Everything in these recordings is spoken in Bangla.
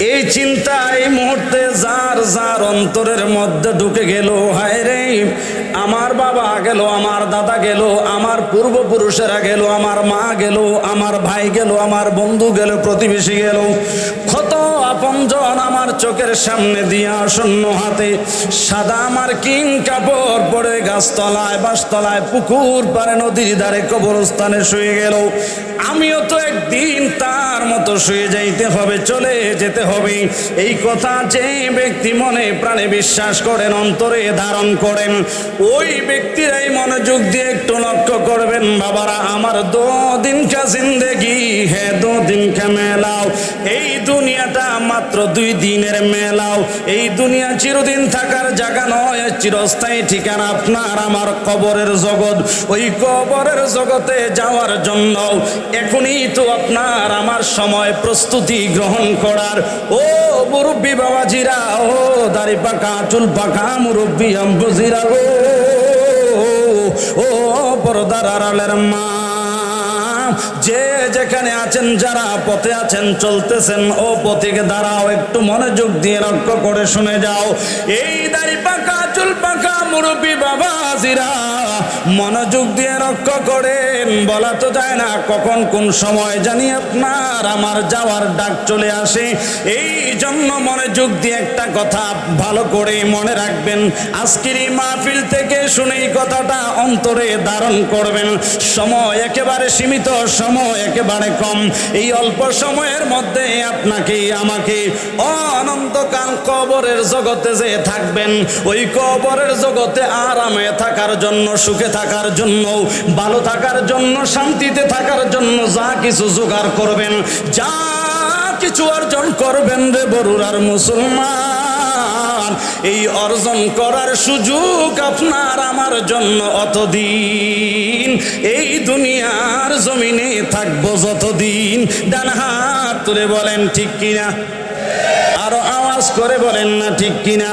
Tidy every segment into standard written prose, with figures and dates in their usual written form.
এই চিন্তা এই মুহূর্তে যার যার অন্তরের মধ্যে ঢুকে গেল, হায় রে আমার বাবা গেল, আমার দাদা গেল, আমার পূর্বপুরুষেরা গেল, আমার মা গেল, আমার ভাই গেল, আমার বন্ধু গেল, প্রতিবেশী গেল, কত আপনজন আমার চোখের সামনে দিয়া শূন্য হাতে সাদা আমার কিং কাপড় পরে গাছতলায় বাসতলায় পুকুর পারে নদীর ধারে কবরস্থানে শুয়ে গেল। আমিও তো একদিন তার মতো শুয়ে যাইতে হবে, চলে যেতে হবে। এই কথা যে ব্যক্তি মনে প্রাণে বিশ্বাস করেন, অন্তরে ধারণ করেন, ওই ব্যক্তিরাই মনোযোগ দিয়ে একটু লক্ষ্য করবেন। বাবারা আমার 2 দিন কা জিন্দেগি হ্যাঁ 2 দিন কা মেলাও, এই দুনিয়াটা মাত্র 2 দিনের মেলাও। এই দুনিয়া চিরদিন থাকার জায়গা নয়, চিরস্থায়ী ঠিকানা আপনার আমার কবরের জগৎ। ওই কবরের জগতে যাওয়ার জন্য এখনই তো আপনার আমার সময় প্রস্তুতি গ্রহণ করার। ও মুরব্বী বাবাজিরা, ও দাড়ি পাকা চুল পাকা মুরব্বী আম্বুজিরা, ও পর্দার আড়ালের মা, যে যেখানে আছেন, যারা পথে আছেন চলতেছেন, ও পথিকে দাঁড়াও, একটু মনোযোগ দিয়ে লক্ষ্য করে শুনে যাও। এই দাড়ি পাকা চুল পাকা মুরব্বী বাবাজিরা মনোযোগ দিয়ে লক্ষ্য করেন। বলা তো যায় না কখন কোন সময় জানি আপনার আমার যাওয়ার ডাক চলে আসে। এই জন্য মনোযোগ দিয়ে একটা কথা ভালো করে মনে রাখবেন। আজকের এই মাহফিল থেকে শুনে এই কথাটা অন্তরে ধারণ করবেন। সময় একেবারে সীমিত, সময় একেবারে কম। এই অল্প সময়ের মধ্যে আপনাকে আমাকে অনন্তকাল কবরের জগতে যে থাকবেন, ওই কবরের জগতে আরামে থাকার জন্য, সুখে থাকার জন্য, ভালো থাকার জন্য, শান্তিতে থাকার জন্য যা কিছু জোগাড় করবেন, যা কিছু অর্জন করবেন রে বরুরার মুসলমান, এই অর্জন করার সুযোগ আপনার আমার জন্য অতদিন এই দুনিয়ার জমিনে থাকবো যতদিন। ডান হাত তুলে বলেন ঠিক কিনা, আরো আওয়াজ করে বলেন না ঠিক কিনা।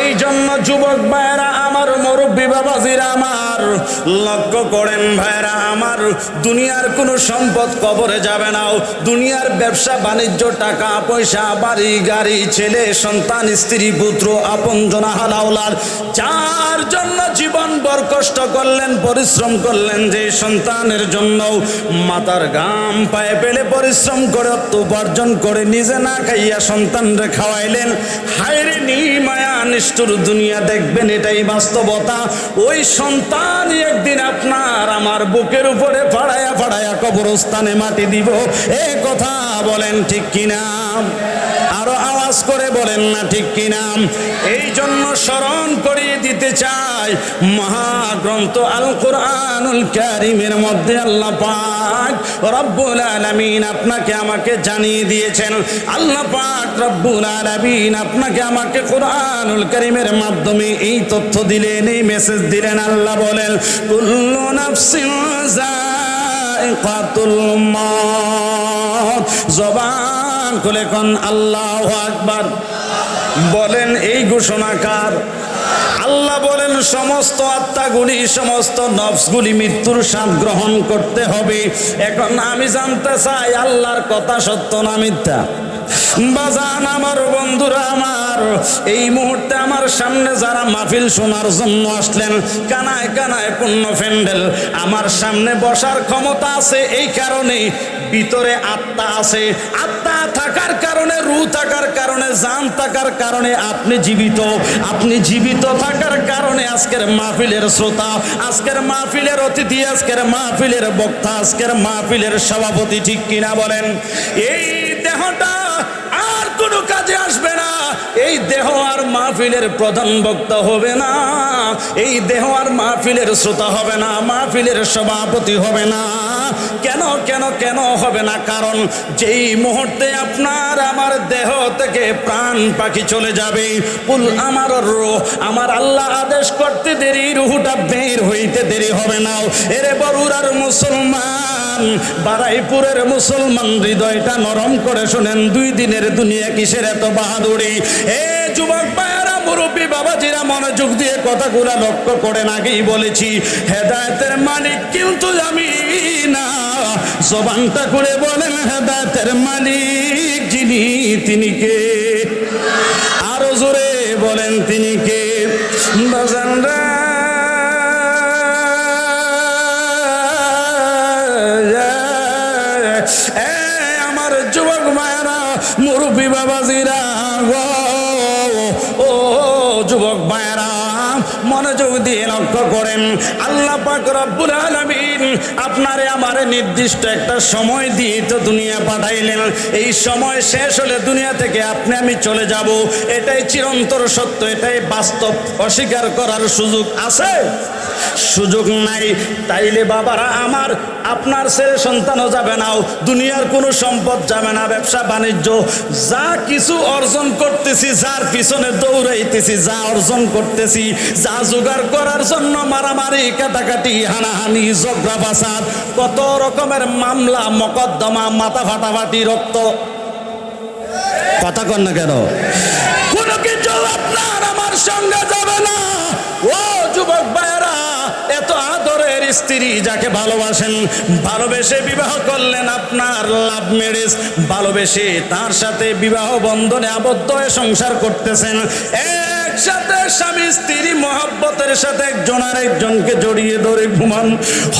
এই জন্য যুবক ভাইরা আমার, মুরব্বী বাবাজিরা আমার, লক্ষ্য করেন ভাইরা আমার, দুনিয়ার কোনো সম্পদ কবরে যাবে না। দুনিয়ার ব্যবসা বাণিজ্য, টাকা পয়সা, বাড়ি গাড়ি, ছেলে সন্তান, স্ত্রী পুত্র, আপনজন হালাওলার, যার জন্য জীবন বড় কষ্ট করলেন, পরিশ্রম করলেন, যে সন্তানের জন্য মাথার ঘাম পায়ে পেলে পরিশ্রম করে উপার্জন করে নিজে না খাইয়া সন্তানরে খাওয়াইলেন, হায়রে নিমায়া নিষ্ঠুর দুনিয়া দেখবেন, এটাই বাস্তবতা। ওই সন্তান একদিন আপনার আমার বুকের উপরে ফাড়ায়া ফাড়ায়া কবরস্থানে মাটি দিব। এ কথা বলেন ঠিক কিনা, আরো আওয়াজ করে বলেন না ঠিক কিনা। এই জন্য স্মরণ করিয়ে দিতে চাই, মহাগ্রন্থ আল কোরআনুল কারীমের মধ্যে আল্লাহ পাক রব্বুল আলামিন আপনাকে আমাকে জানিয়ে দিয়েছেন। আল্লাহ পাক রব্বুল আলামিন আপনাকে আমাকে কোরআনুল কারীমের মাধ্যমে এই তথ্য দিলেন, এই মেসেজ দিলেন। আল্লাহ বলেন কুল্লু নাফসিন যায়িকাতুল মউত। জবান খুলে কোন আল্লাহু আকবার বলেন। এই ঘোষণাকার আল্লাহ বলেন সমস্ত আত্মাগুলি, সমস্ত নফসগুলি মৃত্যুর স্বাদ গ্রহণ করতে হবে। এখন আমি জানতে চাই আল্লাহর কথা সত্য না মিথ্যা? বাজান আমার, বন্ধুরা আমার, এই মুহূর্তে আমার সামনে যারা মাহফিল শোনার জন্য আসলেন, কানায় কানায় পূর্ণ প্যান্ডেল, আমার সামনে বসার ক্ষমতা আছে এই কারণে ভিতরে আত্মা আছে। আত্মা থাকার কারণে, রূহ থাকার কারণে, জান থাকার কারণে আপনি জীবিত। আপনি জীবিত থাকার কারণে আজকের মাহফিলের শ্রোতা, আজকের মাহফিলের অতিথি, আজকের মাহফিলের বক্তা, আজকের মাহফিলের সভাপতি, ঠিক কিনা বলেন? এই দেহটা আর কোনো কাজে আসবে না। এই দেহ আর মাহফিলের প্রধান বক্তা হবে না, এই দেহ আর মাহফিলের শ্রোতা হবে না, মাহফিলের সভাপতি হবে না। কেন কেন কেন হবে না? কারণ যেই মুহূর্তে আপনার আমার দেহ থেকে প্রাণ পাখি চলে যাবে, কুল আমার রূহ, আমার আল্লাহ আদেশ করতে দেরি, রূহটা বের হইতে দেরি হবে না। এরে বরুরার মুসলমান, বারাইপুরের মুসলমান, হৃদয়টা নরম করে শুনেন, 2 দিনের দুনিয়া কিসের এত বাহাদুরি? এ যুবক ভাইরা, মুরব্বী বাবাজিরা মনোযোগ দিয়ে কথাগুলো লক্ষ্য করেন। আগেই বলেছি হেদায়েতের মালিক কিন্তু আমি না। জবানটা করে বলেন হেদায়েতের মালিক যিনি তিনি কে? আরো জোরে বলেন তিনি কে? বাজানরা আমার যুবক মায়েরা, মুরব্বী বাবাজিরা, ও যুবক ভাইরা মনোযোগ দিয়ে লক্ষ্য করেন। আল্লাহ পাক রব্বুল আলামিন আপনারে আমারে নির্দিষ্ট একটা সময় দিয়ে তো দুনিয়া পাঠাইলেন। এই সময় শেষ হলে দুনিয়া থেকে আপনি আমি চলে যাব, এটাই চিরন্তর সত্য, এটাই বাস্তব। অস্বীকার করার সুযোগ আছে? সুযোগ নাই। তাইলে বাবারা আমার, আপনার ছেলে সন্তানও যাবে না, দুনিয়ার কোনো সম্পদ যাবে না, ব্যবসা বাণিজ্য যা কিছু অর্জন করতেছি, যার পিছনে দৌড়াইতেছি, যা অর্জন করতেছি, যা জোগাড় করার জন্য মারামারি, কাটাকাটি, হানাহানি, ঝগড়া ফাসাদ, কত রকমের মামলা মকদ্দমা, মাথা ফাটাফাটি, রক্ত, কথা কন না কেন? কোনো কিছু আপনার আমার সঙ্গে যাবে না। ও যুবক ভাইয়েরা, এত আদরের স্ত্রী যাকে ভালোবাসেন, ভালোবেসে বিবাহ করলেন, আপনার লাভ ম্যারেজ, ভালোবেসে তার সাথে বিবাহ বন্ধনে আবদ্ধ হয়ে সংসার করতেছেন, একসাথে স্বামী স্ত্রী মহব্বতের সাথে একজন আর একজনকে জড়িয়ে ধরে ঘুমান।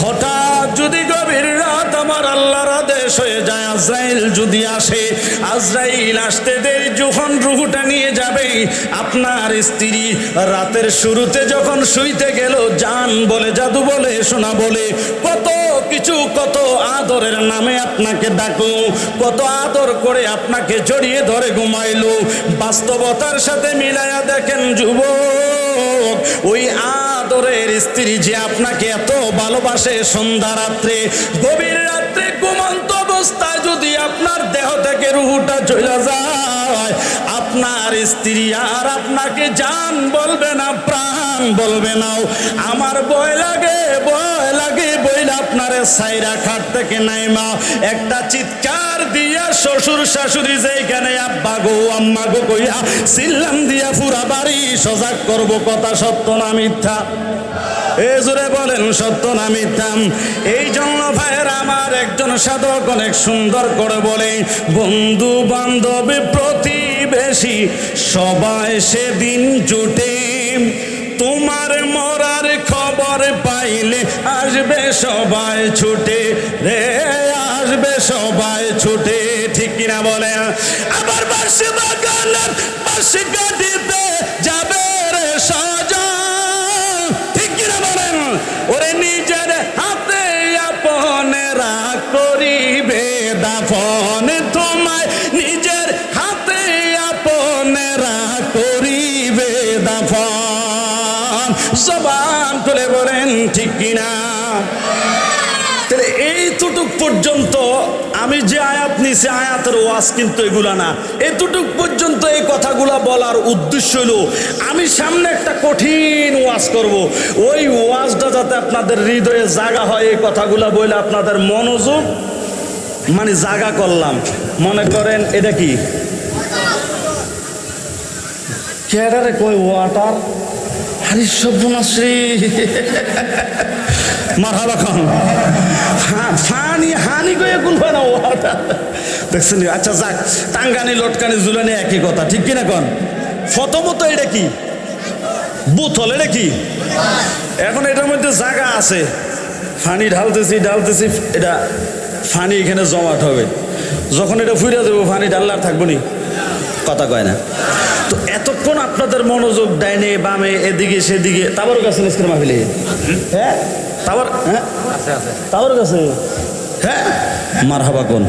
হঠাৎ যদি গভীর রাত আমার আল্লাহর আদেশ হয়ে যায়, আজরাইল যদি আসে, আজরাইল আসতে দেরি, যখন রুহুটা নিয়ে যাবে, আপনার স্ত্রী রাতের শুরুতে যখন শুইতে গেল, জান বলে, জাদু বলে, সোনা বলে, কত কিছু, কত আদরের নামে আপনাকে ডাকলো, কত আদর করে আপনাকে জড়িয়ে ধরে ঘুমাইলো। বাস্তবতার সাথে মিলায়া দেখেন যুবক, ওই আদরের স্ত্রী যে আপনাকে এত ভালোবাসে, সন্ধ্যা রাত্রে, গভীর রাত্রে ঘুমন্ত অবস্থায় যদি আপনার দেহ থেকে রুহুটা চলে যায়, আপনার স্ত্রী আর আপনাকে জান বলবে না, প্রাণ বলবে না। আমার ভয় লাগে, ভয় লাগে বইলে আপনার সাইরা খাট থেকে নাইমা একটা চিৎকার দিয়া শ্বশুর শাশুড়ি যেখানে আব্বা গো আম্মা গো কইয়া সিল্লাম দিয়া পুরা বাড়ি সজাগ করব। কথা সত্য না মিথ্যা? এ জোরে বলেন সত্য না মিথ্যা? এই জন্য ভাইয়ের আমার, একজন সাধক অনেক সুন্দর করে বলে, বন্ধু বান্ধব প্রতিবেশী সবাই সেদিন জুটে, তোমার মরার খবর পাইলে আসবে সবাই ছুটে রে, আসবে সবাই ছুটে। ঠিক কিনা বলেন? আবার বাঁশি বাগানের বাঁশি কাটিতে যাবে রে সজন, ঠিক কিনা বলেন? ওরে নিজের হাতে আপনেরা করিবে দাফন, তোমায় নিজের হাতে আপনেরা করিবে দাফন। জবান খুলে বলেন ঠিক কিনা? তাহলে এইটুক পর্যন্ত আমি যে আয়াত নিছি, আয়াতের ওয়াজ কিন্তু এগুলা না। এতটুক পর্যন্ত এই কথাগুলা বলার উদ্দেশ্য হলো, আমি সামনে একটা কঠিন ওয়াজ করব, ওই ওয়াজটা যাতে আপনাদের হৃদয়ে জাগা হয়। এই কথাগুলা বলে আপনাদের মনোযোগ মানে জাগা করলাম। মনে করেন এটা কি কেডারে কই ওয়াটার, আরে সর্বনাশ্রী মারহাবা খান, ফানি হানি কয়ে কোন হয় না ওয়াটার, দেখছেন? আচ্ছা যাক, টাঙ্গানি লটকানি জুলানি একই কথা, ঠিক কিনা কন? প্রথমত এটা কি বোতল, এটা কি? এখন এটার মধ্যে জায়গা আছে, ফানি ঢালতেছি ঢালতেছি, এটা ফানি এখানে জমাট হবে, যখন এটা ফুইরা দেবো ফানি ঢাল্লার থাকবো নি, কথা কয় না? তো এতক্ষণ আপনাদের মনোযোগ ডাইনে বামে এদিকে সেদিকে, তাবারও কাছে নিষ্কার মাহফিলে, হ্যাঁ তাবার, হ্যাঁ তাবারও কাছে, হ্যাঁ মারহাবা কোন।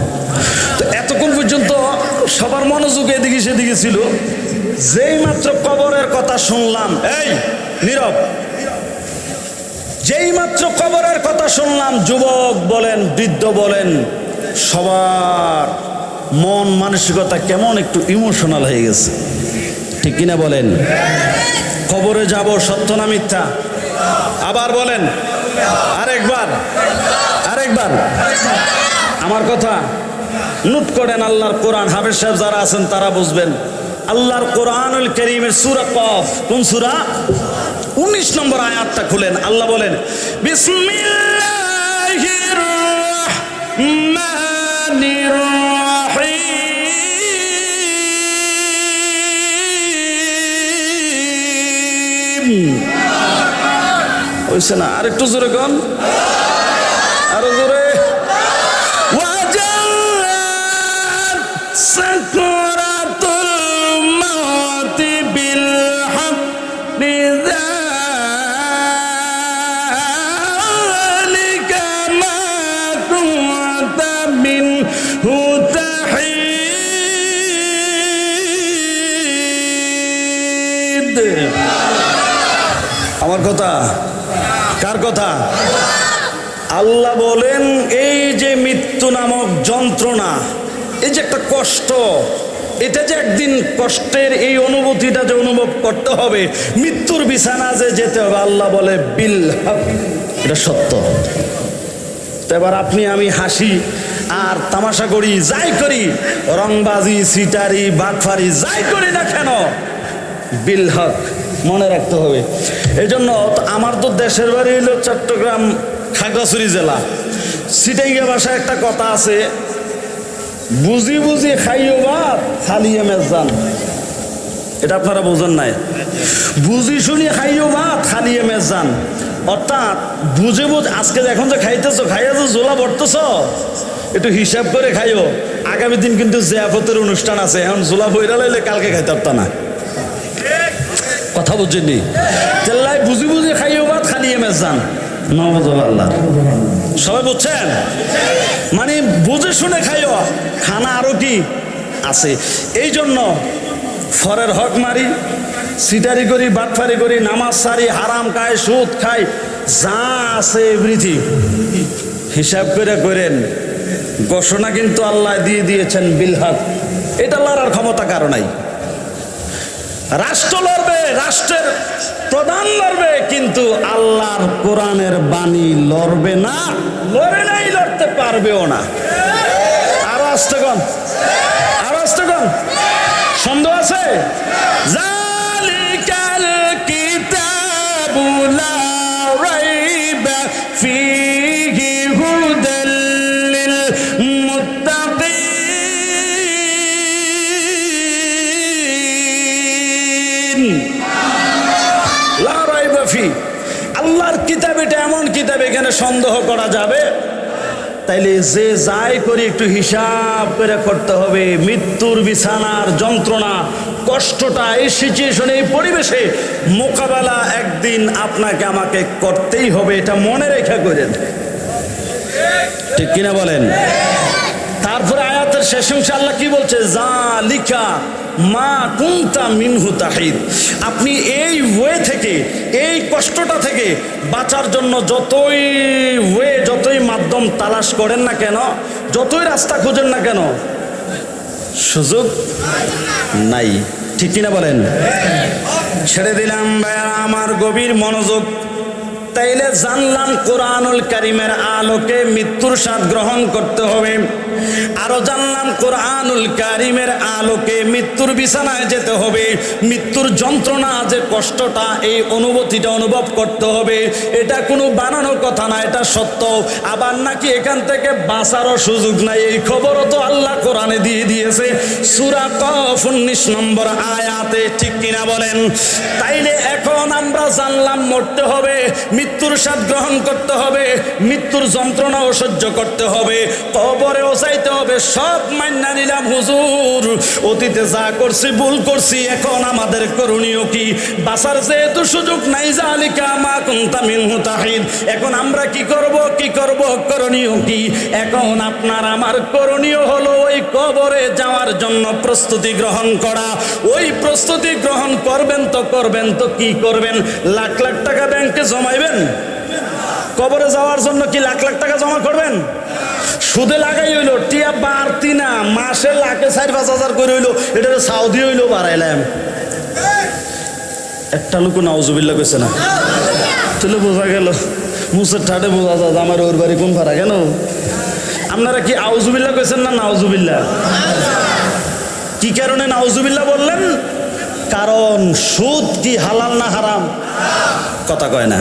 তো এতক্ষণ পর্যন্ত সবার মনোযোগ এদিকে সেদিকে ছিল। যেই মাত্র কবরের কথা শুনলাম, এই নীরব, যেই মাত্র কবরের কথা শুনলাম, যুবক বলেন বৃদ্ধ বলেন, সবার মন মানসিকতা কেমন একটু ইমোশনাল হয়ে গেছে, ঠিক কিনা বলেন? কবরে যাব সত্য না মিথ্যা? আবার বলেন, আরেকবার, আরেকবার আমার কথা নোট করেন। আল্লাহর কোরআন, হাফেজ সাহেব যারা আছেন তারা বুঝবেন। আল্লাহর কোরআনুল কারীমের সূরা কফ, কোন সূরা? 19 নম্বর আয়াতটা খুলেন। আল্লাহ বলেন, বিসমিল্লাহির রাহমানির রাহিম। হইছে না? আর একটু জোরে কোন, আরো জোরে। আমার কথা, কার কথা? আল্লাহ বলেন, এই যে মৃত্যু নামক যন্ত্রণা, এই যে একটা কষ্ট, এটা যে একদিন কষ্টের এই অনুভূতিটা যে অনুভব করতে হবে, মৃত্যুর বিছানা যে যেতে হবে, আল্লাহ বলে বিল হক, এটা সত্য। তো এবার আপনি আমি হাসি আর তামাশা করি, যাই করি, রংবাজি, সিটারি, বাটফারি, যাই করি না কেন, বিল হক মনে রাখতে হবে। এই জন্য আমার তো দেশের বাড়ি হইল চট্টগ্রাম খাগড়াছড়ি জেলা। সিটাইঙ্গা ভাষায় একটা কথা আছে, বুঝি বুঝি খাইও ভাত খালিয়ে মেজান। এটা আপনারা বোঝেন নাই? বুঝি শুনি খাইও ভাত খালিয়ে মেজান, অর্থাৎ বুঝে বুঝ আজকে এখন যে খাইতেছো, খাইয়া যে জোলা পড়তেছ, একটু হিসাব করে খাইও। আগামী দিন কিন্তু জিয়াফতের অনুষ্ঠান আছে, এখন জোলা বইরা লাইলে কালকে খাইতে পারত না। কথা বুঝছেননি? চেল্লাই বুঝি বুঝি খাইও ভাত খালিয়ে মেজান। আল্লাহ সবাই বুঝছেন? মানে বুঝে শুনে খাইও, খানা আরো কি আছে। এই জন্য ফরের হক মারি, সিটারি করি, বাটফারি করি, নামাজ সারি, হারাম খাই, সুদ খাই, যা আছে এভরিথিং হিসাব করে করেন। ঘোষণা কিন্তু আল্লাহ দিয়ে দিয়েছেন বিল হক। এটা লড়ার ক্ষমতা কারো নাই। রাষ্ট্র লড়বে, রাষ্ট্রের প্রধান লড়বে, কিন্তু আল্লাহর কোরআনের বাণী লড়বে না, লড়ে নাই, লড়তে পারবেও না। আরো আসতে কন, আরো আসতে কন, সন্দেহ আছে? জালিকাল কিতাবু লা রাইবা ফীহি হুদাল লিল মুত্তাকিন। লা রাইবা ফী, আল্লাহর কিতাব এটা এমন কিতাব, এখানে সন্দেহ করা যাবে? তাইলে যে যাই করি একটু হিসাব করে করতে হবে। মৃত্যুর বিছানার যন্ত্রণা, কষ্টটা, এই সিচুয়েশনে, এই পরিবেশে মোকাবেলা একদিন আপনাকে আমাকে করতেই হবে, এটা মনে রেখে করেন। ঠিক কিনা বলেন? তারপরে আয়াতের শেষ অংশে আল্লাহ কি বলছে? যালিকা মা কুনতা মিনহু তাহিদ। আপনি এই ওয়ে থেকে, এই কষ্টটা থেকে বাঁচার জন্য যতই ওয়ে, যতই মাধ্যম তালাশ করেন না কেন, যতই রাস্তা খুঁজেন না কেন, সুযোগ নাই। ঠিক কিনা বলেন? ছেড়ে দিলাম ভাইয়া আমার গভীর মনোযোগ। তাইলে জানলাম কোরআনুল কারীমের আলোকে মৃত্যুর স্বাদ গ্রহণ করতে হবে। আরো জানলাম কোরআনুল কারীমের আলোকে মৃত্যুর বিছানায় যেতে হবে। মৃত্যুর যন্ত্রণা, যে কষ্টটা, এই অনুভূতিটা অনুভব করতে হবে। এটা কোনো বানানো কথা না, এটা সত্য। আবার নাকি এখান থেকে বাঁচারও সুযোগ নাই, এই খবরও তো আল্লাহ কোরআনে দিয়ে দিয়েছে সূরা কফ 19 নম্বর আয়াতে। ঠিক কিনা বলেন? তাইলে এখন আমরা জানলাম মরতে হবে, মৃত্যুর স্বাদ গ্রহণ করতে হবে, মৃত্যুর যন্ত্রণাও সহ্য করতে হবে, কবরেও যাইতে হবে। সব মাইন্না নিলাম হুজুর, অতীতে যা করছি ভুল করছি, এখন আমাদের করণীয় কি? বাঁচার যেহেতু সুযোগ নাই, যালিকা মা কুনতা মিনহু তাহিদ। এখন আমরা কি করব, কি করব, করণীয় কি? এখন আপনার আমার করণীয় হলো ওই কবরে যাওয়ার জন্য প্রস্তুতি গ্রহণ করা। ওই প্রস্তুতি গ্রহণ করবেন তো কি করবেন? লাখ লাখ টাকা ব্যাংকে জমাইবেন? কবরে যাওয়ার জন্য কি লাখ লাখ টাকা জমা করবেন? সুদে লাগাই হইলো, টিয়া বাড়তি না, মাসে লাখে 4-5 হাজার করে হইলো, এটা সাউদি হইলো বাড়াইলাম। একটা লোক নাউজুবিল্লাহ কইছে না, তাহলে বোঝা গেল, মুসের ঠাটে বোঝা যায় আমার ওর বাড়ি কোন ভাড়া। কেন আপনারা কি আউজুবিল্লাহ কইছেন না নাউজুবিল্লাহ? কি কারণে নাউজুবিল্লাহ বললেন? কারণ সুদ কি হালাল না হারাম? কথা কয় না।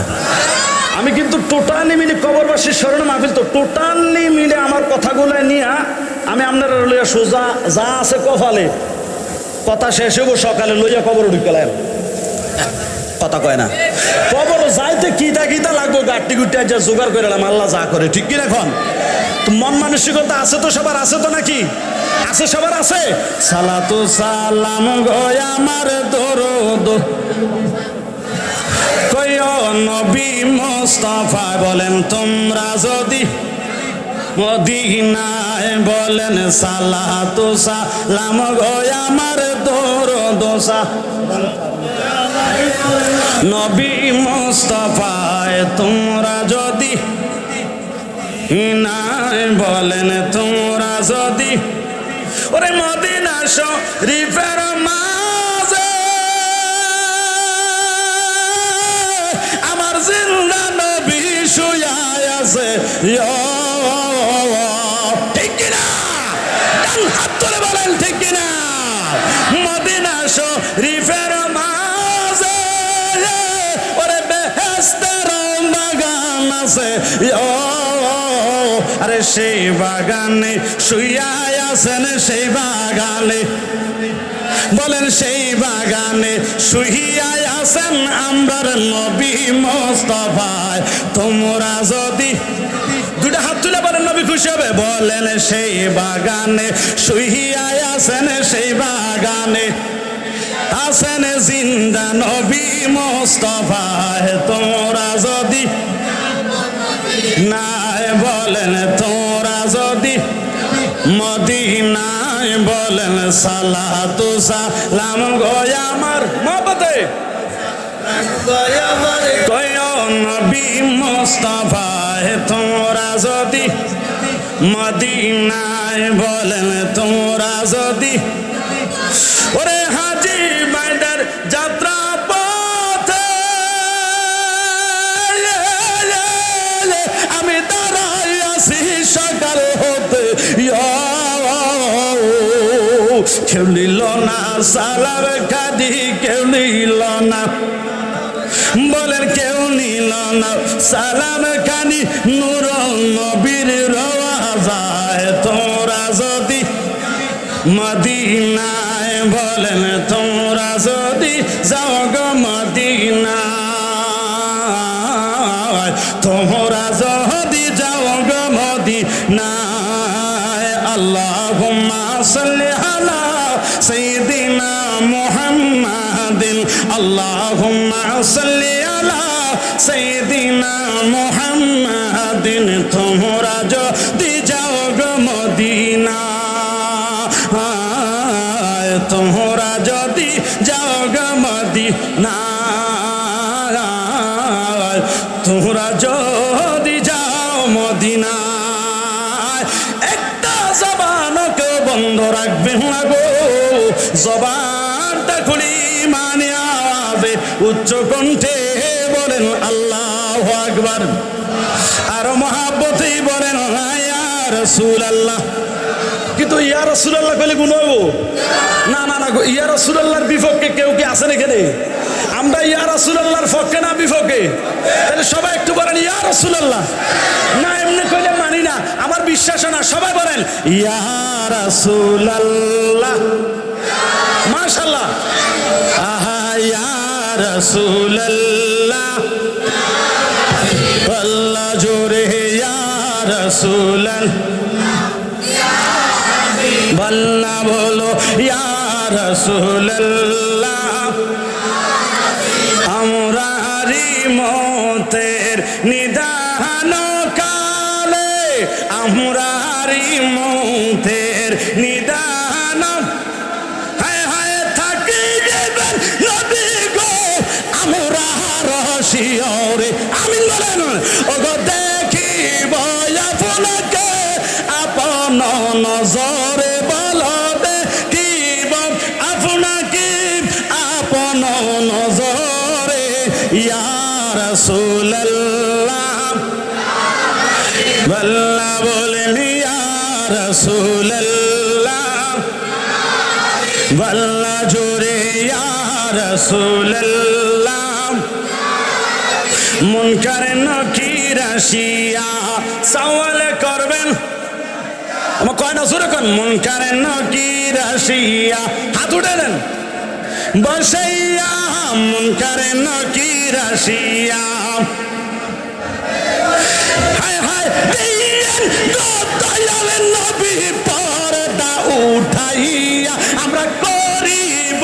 আমি কিন্তু টোটালি মিলে কবরবাসীর স্মরণে মাহফিল, তো টোটালি মিলে আমার কথাগুলো নিয়ে আমি আপনারা লইয়া সোজা যা আছে কপালে কথা শেষ হইব সকালে লইয়া কবর ঢুকালাম। কথা কয় না। কবর যাইতে কিতা কিতা লাগবো গাট্টি গুটি যা জোগাড় করে এলাম, আল্লাহ যা করে। ঠিক কিনা এখন মন মানসিকতা আছে তো সবার, আছে তো নাকি? আছে সবার আছে। সালাতু সালাম গো আমার দরুদ কইও নবী মুস্তাফা, বলেন তোমরা যদি মদিনায়, বলেন সালাতু সালাম গো আমার দরুদ নবী মুস্তাফায়, তোমরা যদি নাই, বলেন তোমরা যদি ওরে মদিনা শরীফের মাঝে আমার জিন্দা নবী শুয়া আছে। ঠিক কিনা? হাত তুলে বলেন ঠিক কিনা? মদিনা শরীফের মাঝে ওরে বেহেশতের বাগান আছে। আরে সেই বাগানে শুইয়া আছেন, সেই বাগানে, বলেন সেই বাগানে শুইয়া আছেন আমরার নবী মুস্তাফায়। তোমরা যদি দুটা হাত তুলে বলেন নবী খুশি হবে। বলেন সেই বাগানে শুইয়া আছেন, সেই বাগানে আছেন জিন্দা নবী মুস্তাফায়। তোমরা যদি নাই, বলেন তোমরা যদি মদিনায়, বলেন সালাতু সালাম গো আমার মহব্বতে কইও নবী মুস্তাফায়। তোমরা যদি মদিনায়, বলেন তোমরা যদি ওরে হাজী বাইদার যাত্রা পথে আমি দাঁড়াই আছি সকাল হতে। কেউ নিল না সালাম খাদি, কেউ নিল না, বলেন কেউ নিল না সালাম খানি নূর নবীর রওয়াজায়। তোমরা যদি মদিনায়, বলেন তোমরা যদি যাও গো মদিনায়, তোমরা যদি যাও গো মদিনায়। আল্লাহুম্মা সাল্লি আলা সাইয়্যিদিনা মুহাম্মাদিন, আল্লাহুম্মা সাল্লি আলা সাইয়্যিদিনা মুহাম্মাদিন। তোমরা যদি যাও গো মদিনায়, তোমরা যদি যাও গো মদিনায়, তোমরা যদি যাও মদিনায়। একটা জবানকে বন্ধ রাখবেন না গো, জবানটা খুলি মানে আওয়াজে উচ্চ কণ্ঠে বলেন আল্লাহু আকবার। আর মহাব্বতেই বলেন ইয়া রাসূলুল্লাহ। কিন্তু ইয়া রাসূলুল্লাহ কইলে গুণ হইব না? না না, ইয়া রাসূলুল্লাহর বিপক্ষে কেউ কি আছেন এখানে? আমরা ইয়া রাসূলুল্লাহর পক্ষে না বিপক্ষে? তাহলে সবাই একটু বলেন ইয়া রাসূলুল্লাহ। না এমনি কইলে মানি না, আমার বিশ্বাস না। সবাই বলেন ইয়া রাসূলুল্লাহ। মাশাআল্লাহ। আহা ইয়া রাসূলুল্লাহ, আল্লাহ জোরে ইয়া রাসূলুল্লাহ, বল্লা বলো ইয়া রাসূলুল্লাহ। আমরারি মতের নিদান কালে, আমরারি মতের নিদান, হায় হায় থাকি যাবেন নবী গো আমরা রশিয়রে। আমিন বলেন। ওগো দেখিব আপনাকে আপন নজরে, বলো দেখিব আপনাকে আপন নজরে। ইয়া রাসূলুল্লাহ, বল্লা বলেন ইয়া রাসূলুল্লাহ। বল্লা জোরে ইয়া রাসূলুল্লাহ মুনকার নাকির আসিয়া সওয়াল করবেন আমার কয় না জোরে কোন মুনকার নাকির আসিয়া হাত উঠালেন বসাইয়া মুনকার নাকির আসিয়া হায় হায় দিয়েন গো দয়াল নবী পর্দা উঠাইয়া আমরা করিব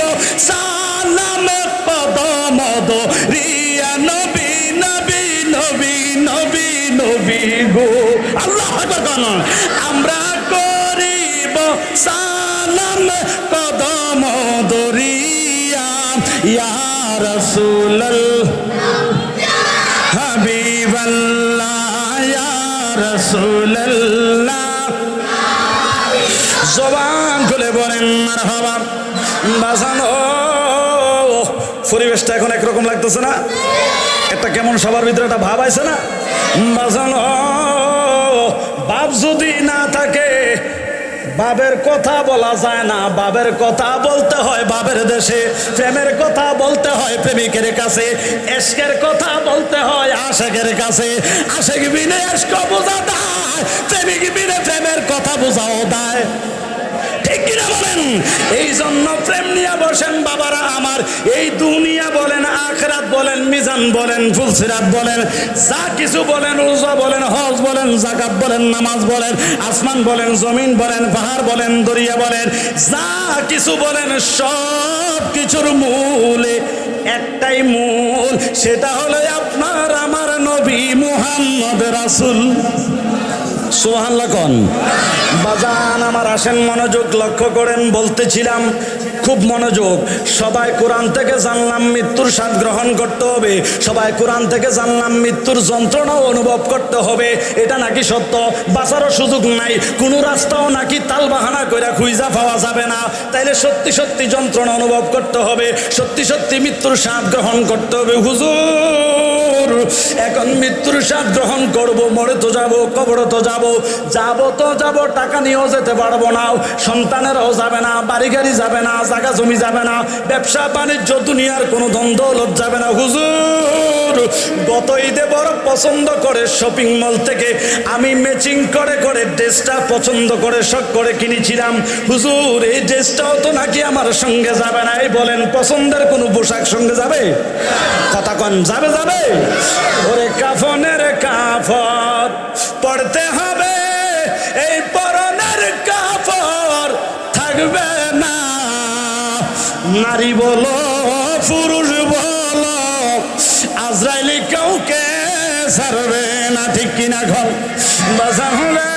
সালাম কদম দরিয়া নবী নবী নবী নবী নবী গো আল্লাহু আকবার আমরা করিব সালাম কদম দরিয়া ইয়া রাসূলুল্লাহ হাবিবাল্লাহ ইয়া রাসূলুল্লাহ জবান খুলে বলেন মারহাবা বাজানো পরিবেশটা এখন একরকম লাগতেছে না একটা কেমন সবার ভিতরে একটা ভাব আছে না বাজানো ভাব যদি না থাকে বাবের কথা বলা যায় না বাবের কথা বলতে হয় বাবের দেশে প্রেমের কথা বলতে হয় প্রেমিকের কাছে ইশকের কথা বলতে হয় আশিকের কাছে আশিক বিনে ইশক বোঝা দেয় প্রেমিক বিনে প্রেমের কথা বোঝাও দেয় ঠিক কিনা বলেন এই জন্য প্রেম নিয়ে বসেন বাবারা আমার এই দুনিয়া বলেন আখিরাত বলেন মিজান বলেন ফুলসিরাত বলেন যা কিছু বলেন রোজা বলেন হজ বলেন যাকাত বলেন নামাজ বলেন আসমান বলেন জমিন বলেন পাহাড় বলেন দরিয়া বলেন যা কিছু বলেন সব কিছুর মূলে একটাই মূল সেটা হলো আপনার আমার নবী মুহাম্মদ রাসূল সুবহানাল্লাহ কোন বাজান আমার আসেন মনোযোগ লক্ষ্য করেন বলতেছিলাম খুব মনোযোগ সবাই কোরআন থেকে জানলাম মৃত্যুর স্বাদ গ্রহণ করতে হবে সবাই কোরআন থেকে জানলাম মৃত্যুর যন্ত্রণা অনুভব করতে হবে এটা নাকি সত্য বাঁচারও সুযোগ নাই কোনো রাস্তাও নাকি তালবাহানা করে খুঁজা পাওয়া যাবে না তাইলে সত্যি সত্যি যন্ত্রণা অনুভব করতে হবে সত্যি সত্যি মৃত্যুর স্বাদ গ্রহণ করতে হবে হুজুর এখন মৃত্যুর স্বাদ গ্রহণ করব মরে তো যাব কবরে তো যাব তো যাব টাকা নিয়েও যেতে পারবো না সন্তানেরও যাবে না বাড়ি গাড়ি যাবে না জায়গা জমি যাবে না ব্যবসা বাণিজ্য দুনিয়ার কোনো দ্বন্দ্ব দৌলত যাবে না হুজুর গত ঈদে বড় পছন্দ করে শপিং মল থেকে আমি ম্যাচিং করে করে ড্রেসটা পছন্দ করে শখ করে কিনেছিলাম হুজুর এই ড্রেসটাও তো নাকি আমার সঙ্গে যাবে না এই বলেন পছন্দের কোনো পোশাক সঙ্গে যাবে কথা কন যাবে যাবে ওরে কাফনের কাফর পড়তে হবে এই পরনের কাপড় থাকবে না নারী বলো পুরুষ বলো আজরাইলি কাউকে ছাড়বে না ঠিক কিনা ঘর বাসা হলে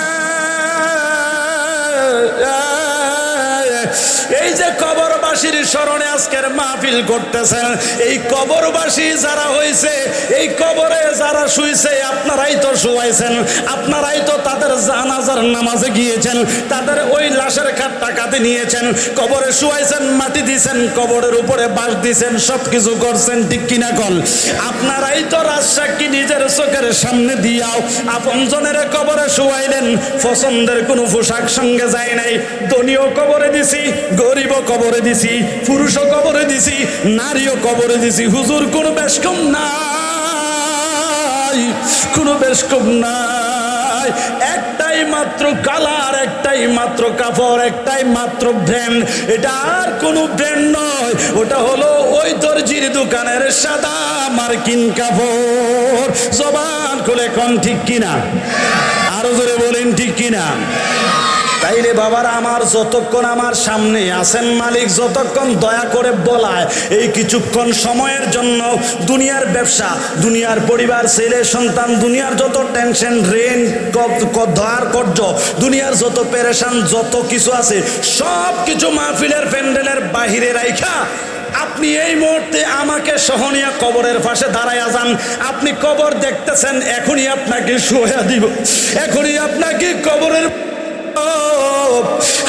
এই যে কবরবাসীর স্মরণে আজকের মাহফিল করতেছেন এই কবরবাসী যারা হয়েছে এই কবরে যারা শুইছে আপনারাই তো শুয়াইছেন আপনারাই তো তাদের জানাজার নামাজে গিয়েছেন তাদের ওই লাশের খাটটা কাঁধে নিয়েছেন কবরে শুয়াইছেন মাটি দিয়েছেন কবরের উপরে বাঁশ দিয়েছেন সব কিছু করছেন ঠিক কিনা কল আপনারাই তো রাজসাক্ষী নিজের চোখের সামনে দিয়াও আপনজনের কবরে শুয়াইলেন পছন্দের কোনো পোশাক সঙ্গে যায় নাই ধনীও কবরে দিছি গরিবও কবরে দিছি পুরুষও কবরে দিছি নারীও কবরে দিছি হুজুর কোনো বেশকম নাই কোনো বেশকম নাই একটাই মাত্র কালার একটাই মাত্র কাপড় একটাই মাত্র ব্র্যান্ড এটা আর কোনো ব্র্যান্ড নয় ওটা হলো ওই দর্জির দোকানের সাদা মার্কিন কাপড় জবান খুলে কোন ঠিক কিনা আরো জোরে বলেন ঠিক কিনা তাইলে বাবারা আমার যতক্ষণ আমার সামনে আছেন মালিক যতক্ষণ দয়া করে বলায় এই কিছুক্ষণ সময়ের জন্য দুনিয়ার ব্যবসা দুনিয়ার পরিবার ছেলে সন্তান দুনিয়ার যত টেনশন ঋণ ধার কর্জ দুনিয়ার যত পেরেশান যত কিছু আছে সব কিছু মাহফিলের প্যান্ডেলের বাহিরে রাইখা আপনি এই মুহূর্তে আমাকে সহনিয়া কবরের পাশে দাঁড়ায়া যান আপনি কবর দেখতেছেন এখনই আপনাকে শুয়ে দিব এখনই আপনাকে কবরের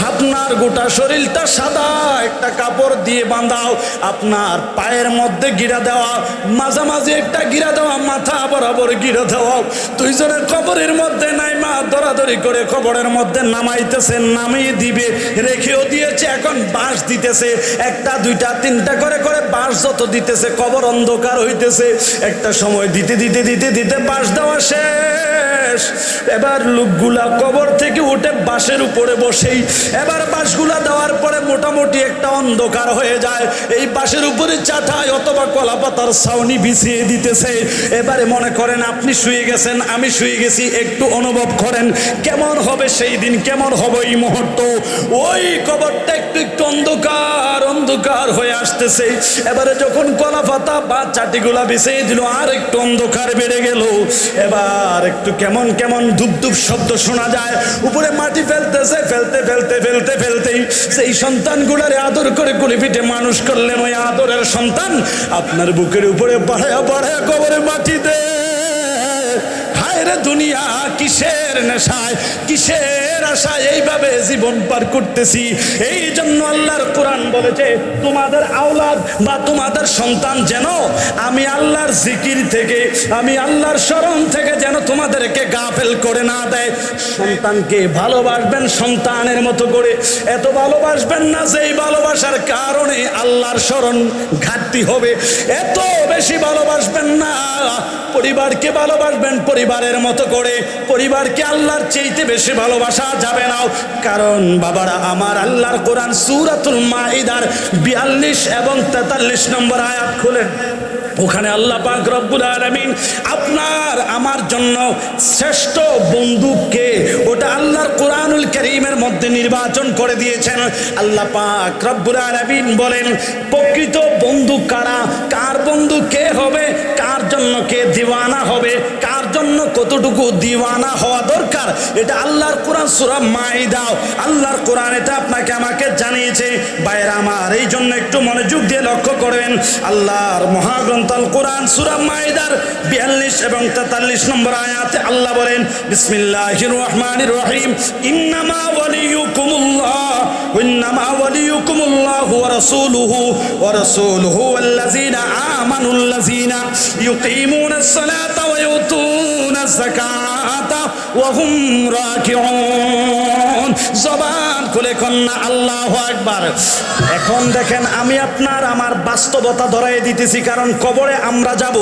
আপনার গোটা শরীরটা সাদা একটা কাপড় দিয়ে বাঁধাও, আপনার পায়ের মধ্যে গিরা দেওয়া, মাঝামাঝি একটা গিরা দেওয়া, মাথা বরাবর গিরা দেওয়া। দুইজনের কবরের মধ্যে নাইমা দরাদরি করে কবরের মধ্যে নামাইতেছে, নামিয়ে দিবে, রেখেও দিয়েছে। এখন বাঁশ দিতেছে, একটা দুইটা তিনটা করে করে বাঁশ যত দিতেছে কবর অন্ধকার হইতেছে। একটা সময় দিতে দিতে দিতে দিতে বাঁশ দেওয়া শেষ। এবার লোকগুলা কবর থেকে উঠে বাঁশের উপরে বসেই এবার বাঁশগুলা দেওয়ার পরে মোটামুটি একটা অন্ধকার হয়ে যায়। এই বাঁশের উপরে চাটাই অথবা কলা পাতার ছাউনি বিছিয়ে দিতেছে। এবারে মনে করেন আপনি শুয়ে গেছেন, আমি শুয়ে গেছি, একটু অনুভব করেন কেমন হবে সেই দিন, কেমন হবে এই মুহূর্ত। ওই কবরটা একটু একটু অন্ধকার অন্ধকার হয়ে আসতেছে। এবারে যখন কলা পাতা বা চাটিগুলা বিছিয়ে দিল আর একটু অন্ধকার বেড়ে গেল। এবার একটু কেমন কেমন ধূপ ধূপ শব্দ শোনা যায়, উপরে মাটি ফেলতেছে, ফেলতে ফেলতে ফেলতে ফেলতেই সেই সন্তানগুলারে আদর করে কুলি পিঠে মানুষ করলেন। ওই আদরের সন্তান আপনার বুকের উপরে বাড়ায়া বাড়ায়া কবরে মাটি দে। হায় রে দুনিয়া, কিসের নেশায় কিসের আশায় এইভাবে জীবন পার করতেছি। এই জন্য আল্লাহর কোরআন বলেছে তোমাদের আওলাদ বা তোমাদের সন্তান যেন আমি আল্লাহর জিকির থেকে, আমি আল্লাহর স্মরণ থেকে যেন তোমাদেরকে গাফেল করে না দেয়। সন্তানকে ভালোবাসবেন সন্তানের মতো করে, এত ভালোবাসবেন না যেই ভালোবাসার কারণে আল্লাহর স্মরণ ঘাটতি হবে। এত বেশি ভালোবাসবেন না, পরিবারকে ভালোবাসবেন পরিবারের মতো করে। পরিবারকে আল্লাহর চাইতে বেশি ভালোবাসা যাবে না। কারণ বাবারা আমার, আল্লাহর কোরআন সূরাতুল মাইদার 42 এবং 43 নম্বর আয়াত খুলেন। ওখানে আল্লাহ পাক রব্বুল আলামিন আপনার আমার জন্য শ্রেষ্ঠ বন্ধু কে ওটা আল্লাহর কোরআনুল কারীমের মধ্যে নির্বাচন করে দিয়েছেন। আল্লাহ পাক রব্বুল আলামিন বলেন প্রকৃত বন্ধু কারা, কার বন্ধু কে হবে, কার জন্য কে দিওয়ানা হবে, কার জন্য কতটুকু দিওয়ানা হওয়া দরকার, এটা আল্লাহর কোরআন সূরা মাইদা, আল্লাহর কোরআন এটা আপনাকে আমাকে জানিয়েছে। ভাইরা আমার, এই জন্য একটু মনোযোগ দিয়ে লক্ষ্য করবেন। আল্লাহর মহাগ্রন্থ আল কোরআন সূরা মাইদার 42 এবং 43 নম্বর আয়াতে আল্লাহ বলেন বিসমিল্লাহির রহমানির রহিম ইন্নামা ওয়ালিয়ুকুমুল্লাহ ইন্নামা ওয়ালিয়ুকুমুল্লাহ ওয়া রাসূলুহু ওয়াল্লাযীনা আমানুল্লাযীনা ইউকিমুনাস সালাতা ওয়া ইউতুনাজ যাকাতা ওয়া হুম রাকিউন। জবান খুলে কন্যা আল্লাহু আকবার। এখন দেখেন আমি আপনার আমার বাস্তবতা ধরাই দিতেছি, কারণ কবরে আমরা যাব।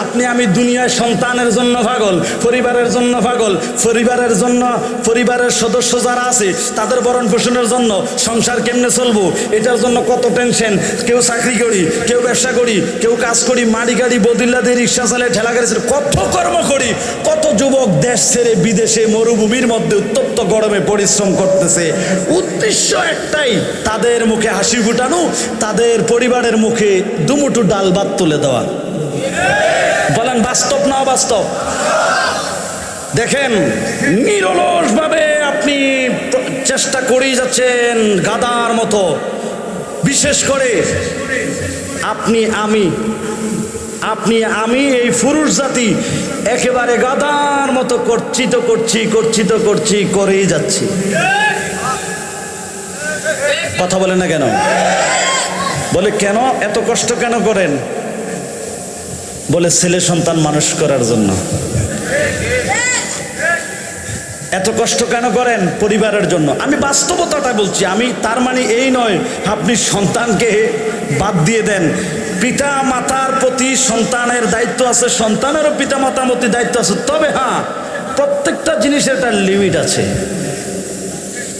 আপনি আমি দুনিয়ায় সন্তানের জন্য পাগল, পরিবারের জন্য পাগল, পরিবারের জন্য পরিবারের সদস্য যারা আছে তাদের ভরণ পোষণের জন্য, সংসার কেমনে চলবো এটার জন্য কত টেনশন। কেউ চাকরি করি, কেউ ব্যবসা করি, কেউ কাজ করি, মাড়ি গাড়ি বদিল্লা দিয়ে রিক্সা চালে, ঠেলা গাড়ি চালে, কত কর্ম করি। কত যুবক দেশ ছেড়ে বিদেশে মরুভূমির মধ্যে উত্তপ্ত গরমে পরিশ্রম করতেছে। উদ্দেশ্য একটাই, তাদের মুখে হাসি ফুটানো, তাদের পরিবারের মুখে দুমুঠো ডাল ভাত তুলে দেওয়া। বলেন বাস্তব না অবাস্তব? দেখেন নিরলস ভাবে আপনি চেষ্টা করেই যাচ্ছেন গাদার মতো। বিশেষ করে আপনি আমি এই পুরুষ জাতি একেবারে গাদার মতো করছি করেই যাচ্ছি। কথা বলেন না কেন? বলে কেন এত কষ্ট কেন করেন? বলে ছেলে সন্তান মানুষ করার জন্য। এত কষ্ট কেন করেন? পরিবারের জন্য। আমি বাস্তবতাটা বলছি, আমি তার মানে এই নয় আপনি সন্তানকে বাদ দিয়ে দেন। পিতা মাতার প্রতি সন্তানের দায়িত্ব আছে, সন্তানেরও পিতা মাতার প্রতি দায়িত্ব আছে। তবে হ্যাঁ, প্রত্যেকটা জিনিসের একটা লিমিট আছে।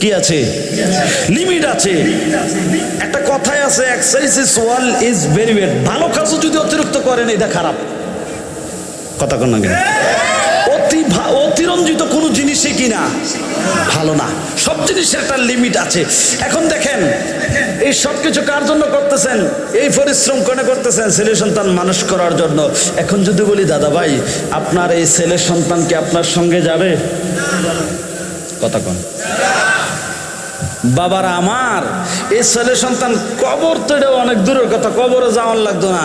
কি আছে? লিমিট আছে। একটা কথাই আছে, exercise is wall is very bad. ভালো কাজও যদি অতিরিক্ত করেন এটা খারাপ। কথা কোন না? অতিরঞ্জিত কোনো জিনিসই কিনা ভালো না। সব জিনিসের একটা লিমিট আছে। এখন দেখেন এই সব কিছু কার জন্য করতেছেন? এই পরিশ্রম করে করতেছেন ছেলে সন্তান মানুষ করার জন্য। এখন যদি বলি দাদা ভাই আপনার এই ছেলে সন্তান কি আপনার সঙ্গে যাবে? কথা কোন? বাবারা আমার, এই ছেলে সন্তান কবর তো এটা অনেক দূরের কথা, কবরে যাওয়ার লাগতো না।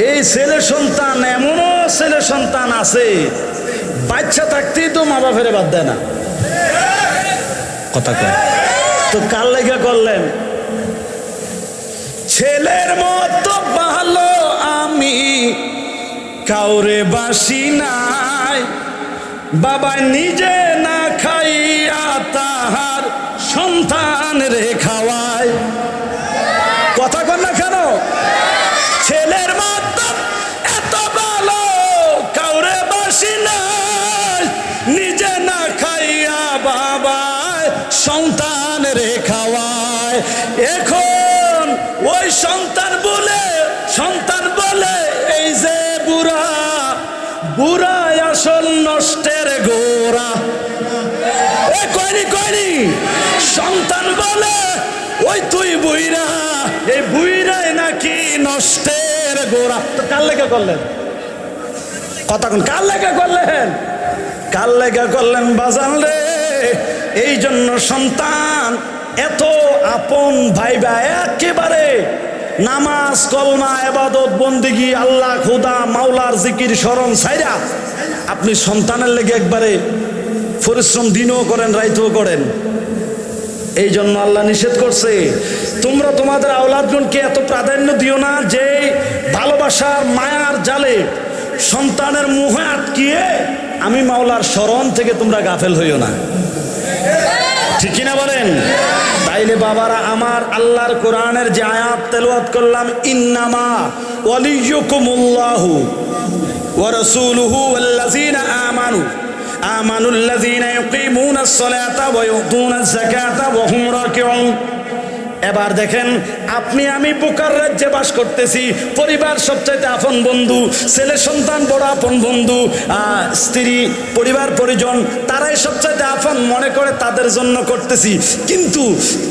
এই ছেলে সন্তান, এমনও ছেলে সন্তান আছে বাচ্চা থাকতেই তো মা বাপের বাদ দেয় না। কথা কয়। তো কার লেগে করলেন? ছেলের মতো ভালো আমি কাউরে বাসি নাই, বাবা নিজে না খাইয়া তাহার সন্তান রে খাওয়ায়। কথা কন না কেন? ছেলের মতো এত ভালো কাউরে বাসি নাই, নিজে না খাইয়া বাবা সন্তান রে খাওয়ায়। এখন ওই সন্তান বলে এই যে বুড়া বুড়া আসল নষ্টের গোড়া। কয়নি সন্তান বলে ওই তুই বুইরা, এই বুইরাই নাকি নষ্টের গোড়া। তো কার লেগে করলেন? কথা কোন? কার লেগে করলেন? কার লেগে করলেন বাজান রে? এই জন্য সন্তান এত আপন ভাইবা, একেবারে নামাজ কলমা ইবাদত বন্দেগী আল্লাহ খোদা মাওলার জিকির স্মরণ ছাইরা আপনি সন্তানের লেগে একবারে পরিশ্রম দিনও করেন রাইতও করেন। এই জন্য আল্লাহ নিষেধ করছে, তোমরা তোমাদের আওলাদগণকে এত প্রাধান্য দিও না যে ভালোবাসার মায়ার জালে সন্তানের মুখে আটকিয়ে আমি মাওলার স্মরণ থেকে তোমরা গাফেল হইও না। ঠিক কিনা বলেন? তাইলে বাবারা আমার, আল্লাহর কোরআনের যে আয়াত তেলাওয়াত করলাম, ইন্নামা ওয়ালিয়ুকুমুল্লাহু ওয়া রাসূলুহু ওয়াল্লাযীনা আমানুল্লাযীনা ইউকিমুনাস সালাতা ওয়া ইউতুনাজ যাকাতা ওয়া হুম রাকিউন। এবার দেখেন, আপনি আমি বুকার রাজ্যে বাস করতেছি, পরিবার সবচাইতে আপন বন্ধু, ছেলে সন্তান বড় আপন বন্ধু, স্ত্রী পরিবার পরিজন তারাই সবচাইতে আপন মনে করে তাদের জন্য করতেছি। কিন্তু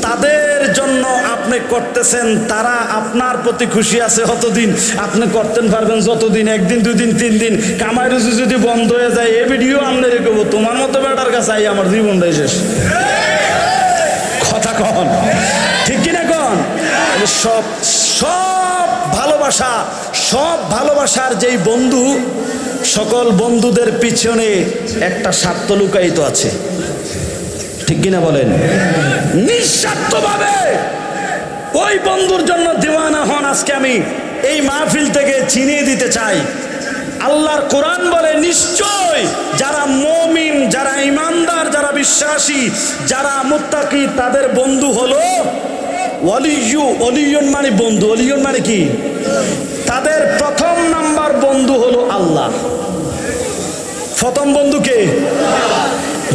তাদের জন্য আপনি করতেছেন, তারা আপনার প্রতি খুশি আছে কতদিন? আপনি করতেন পারবেন যতদিন, একদিন দুদিন তিন দিন। কামাই রুজি যদি বন্ধ হয়ে যায়, এ ভিডিও আপনি রেখেবো তোমার মতো বেটার কাছে আই আমার জীবনটাই শেষ। কথা কন ঠিক কিনা কন? সব ভালোবাসা, সব ভালোবাসার যেই বন্ধু, সকল বন্ধুদের পিছনে একটা স্বার্থ লুকায়িত আছে। ঠিক কিনা বলেন? নিঃস্বার্থভাবে ওই বন্ধুর জন্য দিওয়ানা হন। আজকে আমি এই মাহফিল থেকে চিনিয়ে দিতে চাই, আল্লাহর কোরআন বলে নিশ্চয় যারা মুমিন, যারা ইমানদার, যারা বিশ্বাসী, যারা মুত্তাকি, তাদের বন্ধু হলো ওয়ালিয়ুন মানে বন্ধু। ওয়ালিয়ুন মানে কি? তাদের প্রথম নাম্বার বন্ধু হলো আল্লাহ। প্রথম বন্ধুকে,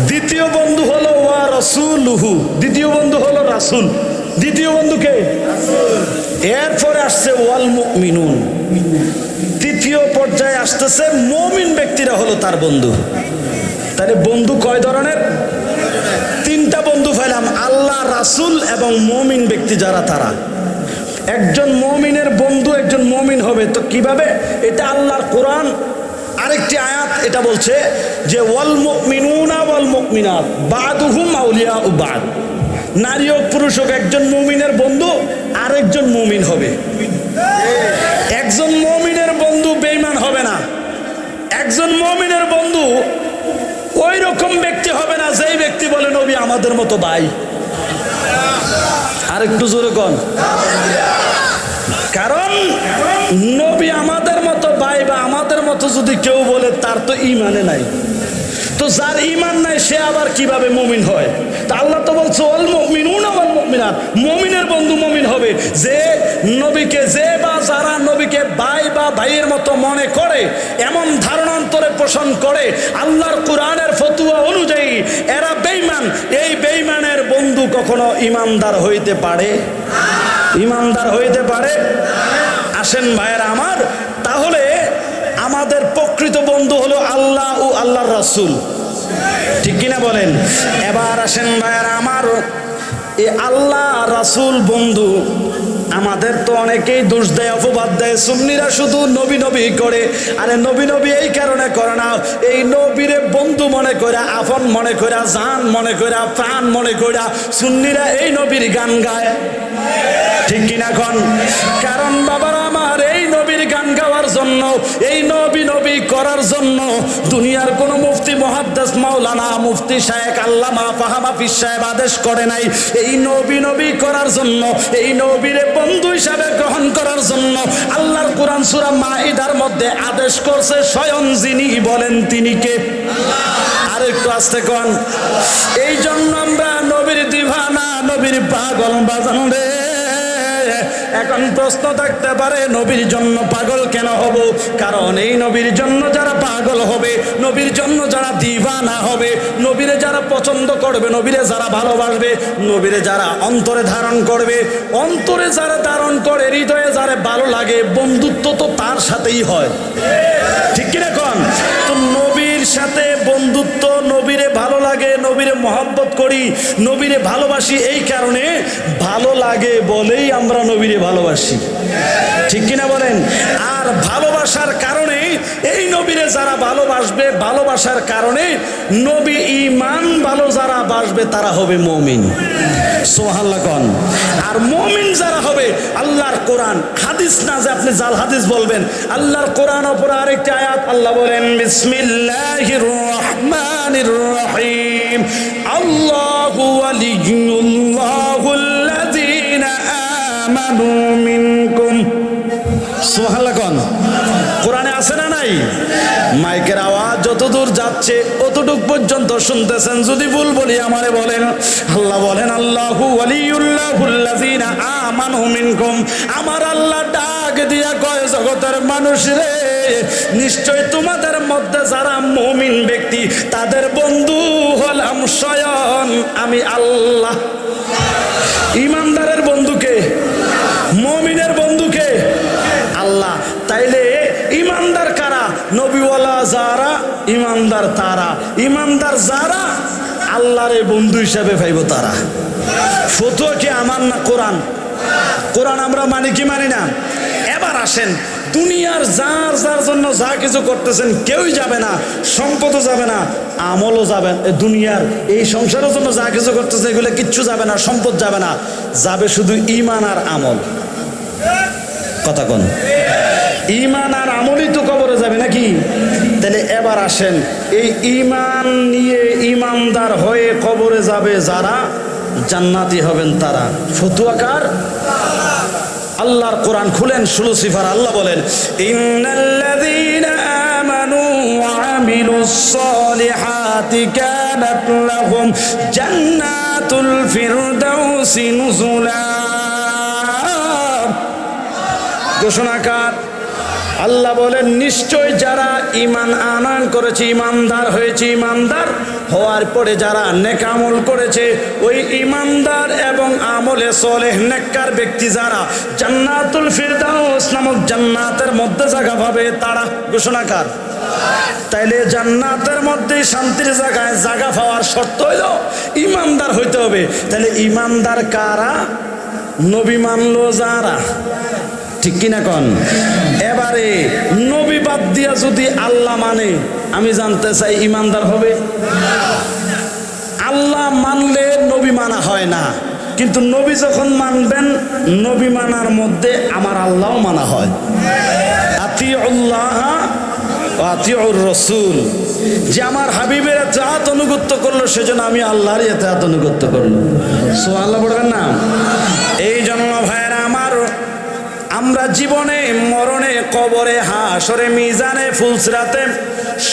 দ্বিতীয় বন্ধু হলো ওয়া রাসূলুহু, দ্বিতীয় বন্ধু হলো রাসূল, দ্বিতীয় বন্ধুকে, এরপরে আসছে ওয়াল মুমিনুন, তৃতীয় পর্যায়ে আসতেছে মুমিন ব্যক্তিরা হলো তার বন্ধু। তাহলে বন্ধু কয় ধরনের? তিনটা বন্ধু পেলাম, আল্লাহ, রাসূল এবং মুমিন ব্যক্তি যারা, তারা। একজন মুমিনের বন্ধু একজন মুমিন হবে তো কিভাবে? এটা আল্লাহর কোরআন আরেকটি আয়াত এটা বলছে যে ওয়াল মুমিনুনা ওয়াল মুমিনাত বাদুহুম আউলিয়াউ বাদ। নারী ও পুরুষ হোক, একজন মুমিনের বন্ধু আরেকজন মুমিন হবে। একজন মুমিনের বন্ধু বেঈমান হবে না। একজন মুমিনের বন্ধু ওই রকম ব্যক্তি হবে না যেই ব্যক্তি বলে নবী আমাদের মতো ভাই। আর একটু জোরে কন। কারণ নবী আমাদের মতো ভাই বা আমাদের মতো যদি কেউ বলে, তার তো ঈমানে নাই। তো যার ঈমান নাই সে আবার কিভাবে মুমিন হয়? তা আল্লাহ তো বলছে ওয়াল মুমিনুনা ওয়াল মুমিনাত, মুমিনের বন্ধু মুমিন হবে যে নবীকে, যে বা যারা নবীকে ভাই বা ভাইয়ের মতো মনে করে, এমন ধারণা অন্তরে পোষণ করে আল্লাহর কোরআনের ফতোয়া অনুযায়ী এরা বেঈমান। এই বেঈমানের বন্ধু কখনো ইমানদার হইতে পারে? ইমানদার হইতে পারে? আসেন ভাইয়েরা আমার, তাহলে আমাদের প্রকৃত বন্ধু হলো আল্লাহ ও আল্লাহর রাসূল। ঠিক কিনা বলেন? এবার আসেন ভাইয়েরা আমার, এই আল্লাহ রাসূল বন্ধু আমাদের তো অনেকেই দোষ দেয়, অপবাদ দেয়, সুন্নিরা শুধু নবী নবী করে। আরে নবী নবী এই কারণে করে না, এই নবীরে বন্ধু মনে করে, আপন মনে করে, জান মনে করে, প্রাণ মনে করে সুন্নিরা এই নবীর গান গায়। ঠিক কিনা কন? কারণ বাবারা আমার, এই নবীর গান গাওয়ার জন্য, এই নবী নবী করার জন্য দুনিয়ার কোন মুফতি মুহাদ্দিস মাওলানা মুফতি শায়েখ আল্লামা ফাহামা পীর সাহেব আদেশ করে নাই। এই নবী করার জন্য, এই নবীরে বন্ধু হিসাবে গ্রহণ করার জন্য আল্লাহর কোরআন সূরা মাইদার মধ্যে আদেশ করছে স্বয়ং যিনি, বলেন তিনি কে? আর একটু আস্তে কোন। এই জন্য আমরা নবীর দিওয়ানা, নবীর পাগল বাজান রে। এখন প্রশ্ন থাকতে পারে নবীর জন্য পাগল কেন হব? কারণ এই নবীর জন্য যারা পাগল হবে, নবীর জন্য যারা দিওয়ানা হবে, নবীরে যারা পছন্দ করবে, নবীরে যারা ভালোবাসবে, নবীরে যারা অন্তরে ধারণ করবে, অন্তরে যারা ধারণ করে, হৃদয়ে যারা ভালো লাগে, বন্ধুত্ব তো তার সাথেই হয়, ঠিক কিনা কোন? তো নবীর সাথে বন্ধুত্ব, নবীরে ভালো লাগে, নবীরে মহব্বত করি, নবীরে ভালোবাসি। এই কারণে ভালো লাগে বলেই আমরা নবীরে ভালোবাসি, ঠিক কিনা বলেন? আর ভালোবাসার কারণে এই নবীরে যারা ভালোবাসবে, ভালোবাসার কারণে নবী ঈমান ভালো যারা বাসবে তারা হবে মুমিন। সুবহানাল্লাহ কোন। আর মুমিন যারা হবে, আল্লাহর কোরআন হাদিস না যে আপনি জাল হাদিস বলবেন, আল্লাহর কোরআন উপর আরেকটি আয়াত আল্লাহ বলেন বিসমিল্লাহির রহমানির রহিম আল্লাহু ওয়ালিয়ুল্লাহুল্লাযীনা আমানু মিনকুম। সুবহানাল্লাহ কোন। কোরআনে আছে না নাই? মাইকের আওয়াজ যতদূর যাচ্ছে অতটুক পর্যন্ত শুনতেছেন, যদি ভুল বলি আমারে বলেন। আল্লাহ বলেন আল্লাহু ওয়ালিয়ুল্লাহুল্লাযীনা আমানু মিনকুম। আমার আল্লাহ ডাক দিয়া কয় জগতের মানুষ রে, নিশ্চয় তোমাদের মধ্যে যারা মুমিন ব্যক্তি তাদের বন্ধু হলাম স্বয়ং আমি আল্লাহ। ইমানদারের বন্ধুকে, মুমিনের বন্ধুকে আল্লাহ। তাইলে ইমানদার কারা? নবীওয়ালা যারা, ইমানদার তারা। ইমানদার যারা আল্লাহরে বন্ধু হিসাবে পাইব তারা। ফতোয়া কি আমার না কোরআন? কোরআন আমরা মানি কি মানি না? এবার আসেন, দুনিয়ার যার যার জন্য যা কিছু করতেছেন কেউই যাবে না, সম্পদও যাবে না, আমলও যাবে। দুনিয়ার এই সংসারের জন্য যা কিছু করতেছেন এগুলো কিচ্ছু যাবে না, সম্পদ যাবে না, যাবে শুধু ঈমান আর আমল। কথা কোন? ঈমান আর আমলই তো কবরে যাবে নাকি? তাহলে এবার আসেন, এই ঈমান নিয়ে ঈমানদার হয়ে কবরে যাবে যারা, জান্নাতি হবেন তারা। ফতোয়া কার? আল্লাহর কোরআন খুলেন 16 সিফার। আল্লাহ বলেন ইন্নাল্লাযীনা আমানু ওয়া আমিলুস সালিহাতি কানাত লাহুম জান্নাতুল ফিরদাউসি নুজুলা। ঘোষণাকার আল্লাহ বলেন নিশ্চয় যারা ঈমান আনয়ন করেছে, ঈমানদার হয়েছে, ঈমানদার হওয়ার পরে যারা নেক আমল করেছে, ওই ঈমানদার এবং আমলে সলেহ নেককার ব্যক্তি যারা জান্নাতুল ফিরদাউস নামক জান্নাতের মধ্যে জায়গা পাবে তারা। ঘোষণাকার। তাইলে জান্নাতের মধ্যে শান্তির জায়গায় জায়গা পাওয়ার শর্ত হইল ঈমানদার হইতে হবে। তাহলে ঈমানদার কারা? নবী মানলো যারা, ঠিক কিনা কন? এবারে নবী বাদ দিয়া যদি আল্লাহ মানে, আমি জানতে চাই ঈমানদার হবে? আল্লাহ মানলে নবী মানা হয় না, কিন্তু নবী যখন মানবেন, নবী মানার মধ্যে আমার আল্লাহও মানা হয়। আতিউল্লাহ ওয়া আতিউর রাসূল। যে আমার হাবিবের ইতাআত অনুগত্য করলো সেজন্য আমি আল্লাহর ইতাআত অনুগত্য করলো। সুবহানাল্লাহ বলবেন না? এই জন্য ভাইরা আমার, আমরা জীবনে মরণে কবরে হাসরে মিজানে ফুলসিরাতে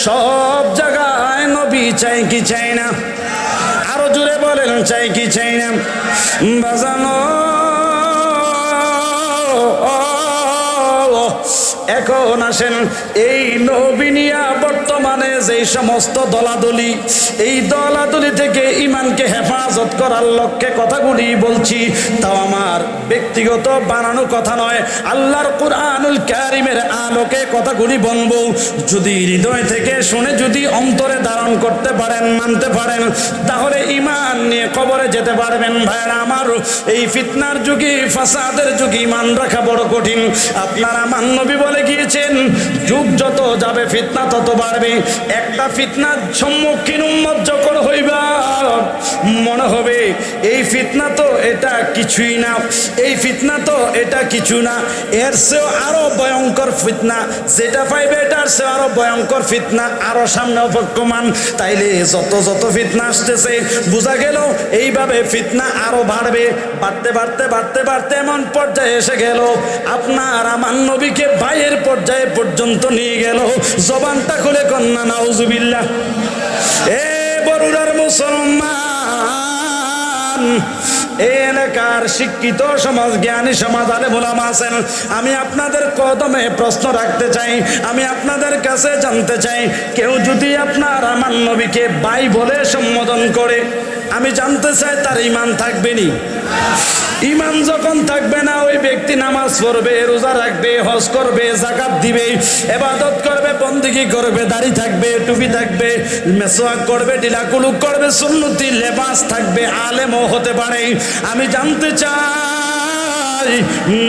সব জায়গায় নবী চাই কি চাই না? আরো জোরে বলেন চাই কি চাই না? বাজানো এখন আসেন, এই নবী নিয়া বর্তমানে যেই সমস্ত দলাদলি, এই দলাদলি থেকে ঈমানকে হেফাজত করার লক্ষ্যে কথাগুলি বলছি, তাও আমার ব্যক্তিগত বানানো কথা নয়, আল্লাহর কুরআনুল কারীমের আলোকে কথাগুলি বলবো। যদি হৃদয় থেকে শুনে যদি অন্তরে ধারণ করতে পারেন, মানতে পারেন, তাহলে ঈমান নিয়ে কবরে যেতে পারবেন। ভাইরা আমার, এই ফিতনার যুগে, ফাসাদের যুগে ঈমান রাখা বড় কঠিন। আপনারা আমার নবী বলে গিয়েছেন, যুগ যত যাবে ফিতনা তত বাড়বে। একটা ফিতনার সম্মুখীন উম্মত যখন হইবা, মনে হবে এই ফিতনা তো এটা কিছুই না, এই ফিতনা তো এটা কিছু না, এর চেয়েও আরো ভয়ঙ্কর ফিতনা যেটা পাইবে এটার চেয়েও আরো ভয়ঙ্কর ফিতনা আরো সামনে অপেক্ষমান। তাইলে যত যত ফিতনা আসতেছে বোঝা গেল এইভাবে ফিতনা আরো বাড়বে, বাড়তে বাড়তে বাড়তে বাড়তে এমন পর্যায়ে এসে গেল আপনার আমার নবীকে ভাইয়ের পর্যায়ে পর্যন্ত নিয়ে গেল। জবানটা খুলে কন্যা নাউজুবিল্লাহ। এ বরুড়ার মুসলমান, এই এলাকার শিক্ষিত সমাজ, জ্ঞানী সমাজ, আলেম ওলামা আছেন, আমি আপনাদের কদমে প্রশ্ন রাখতে চাই, আমি আপনাদের কাছে জানতে চাই, কেউ যদি আপনার আমার নবীকে ভাই বলে সম্বোধন করে, আমি জানতে চাই তার ঈমান থাকবে নি? ঈমান যখন থাকবে না, ওই ব্যক্তি নামাজ পড়বে, রোজা রাখবে, হজ করবে, যাকাত দিবে, ইবাদত করবে, বন্দেগী করবে, দাড়ি থাকবে, টুপি থাকবে, মেসওয়াক করবে, টিলাকুলুক করবে, সুন্নতি লেবাস থাকবে, আলেমও হতে পারে। আমি জানতে চাই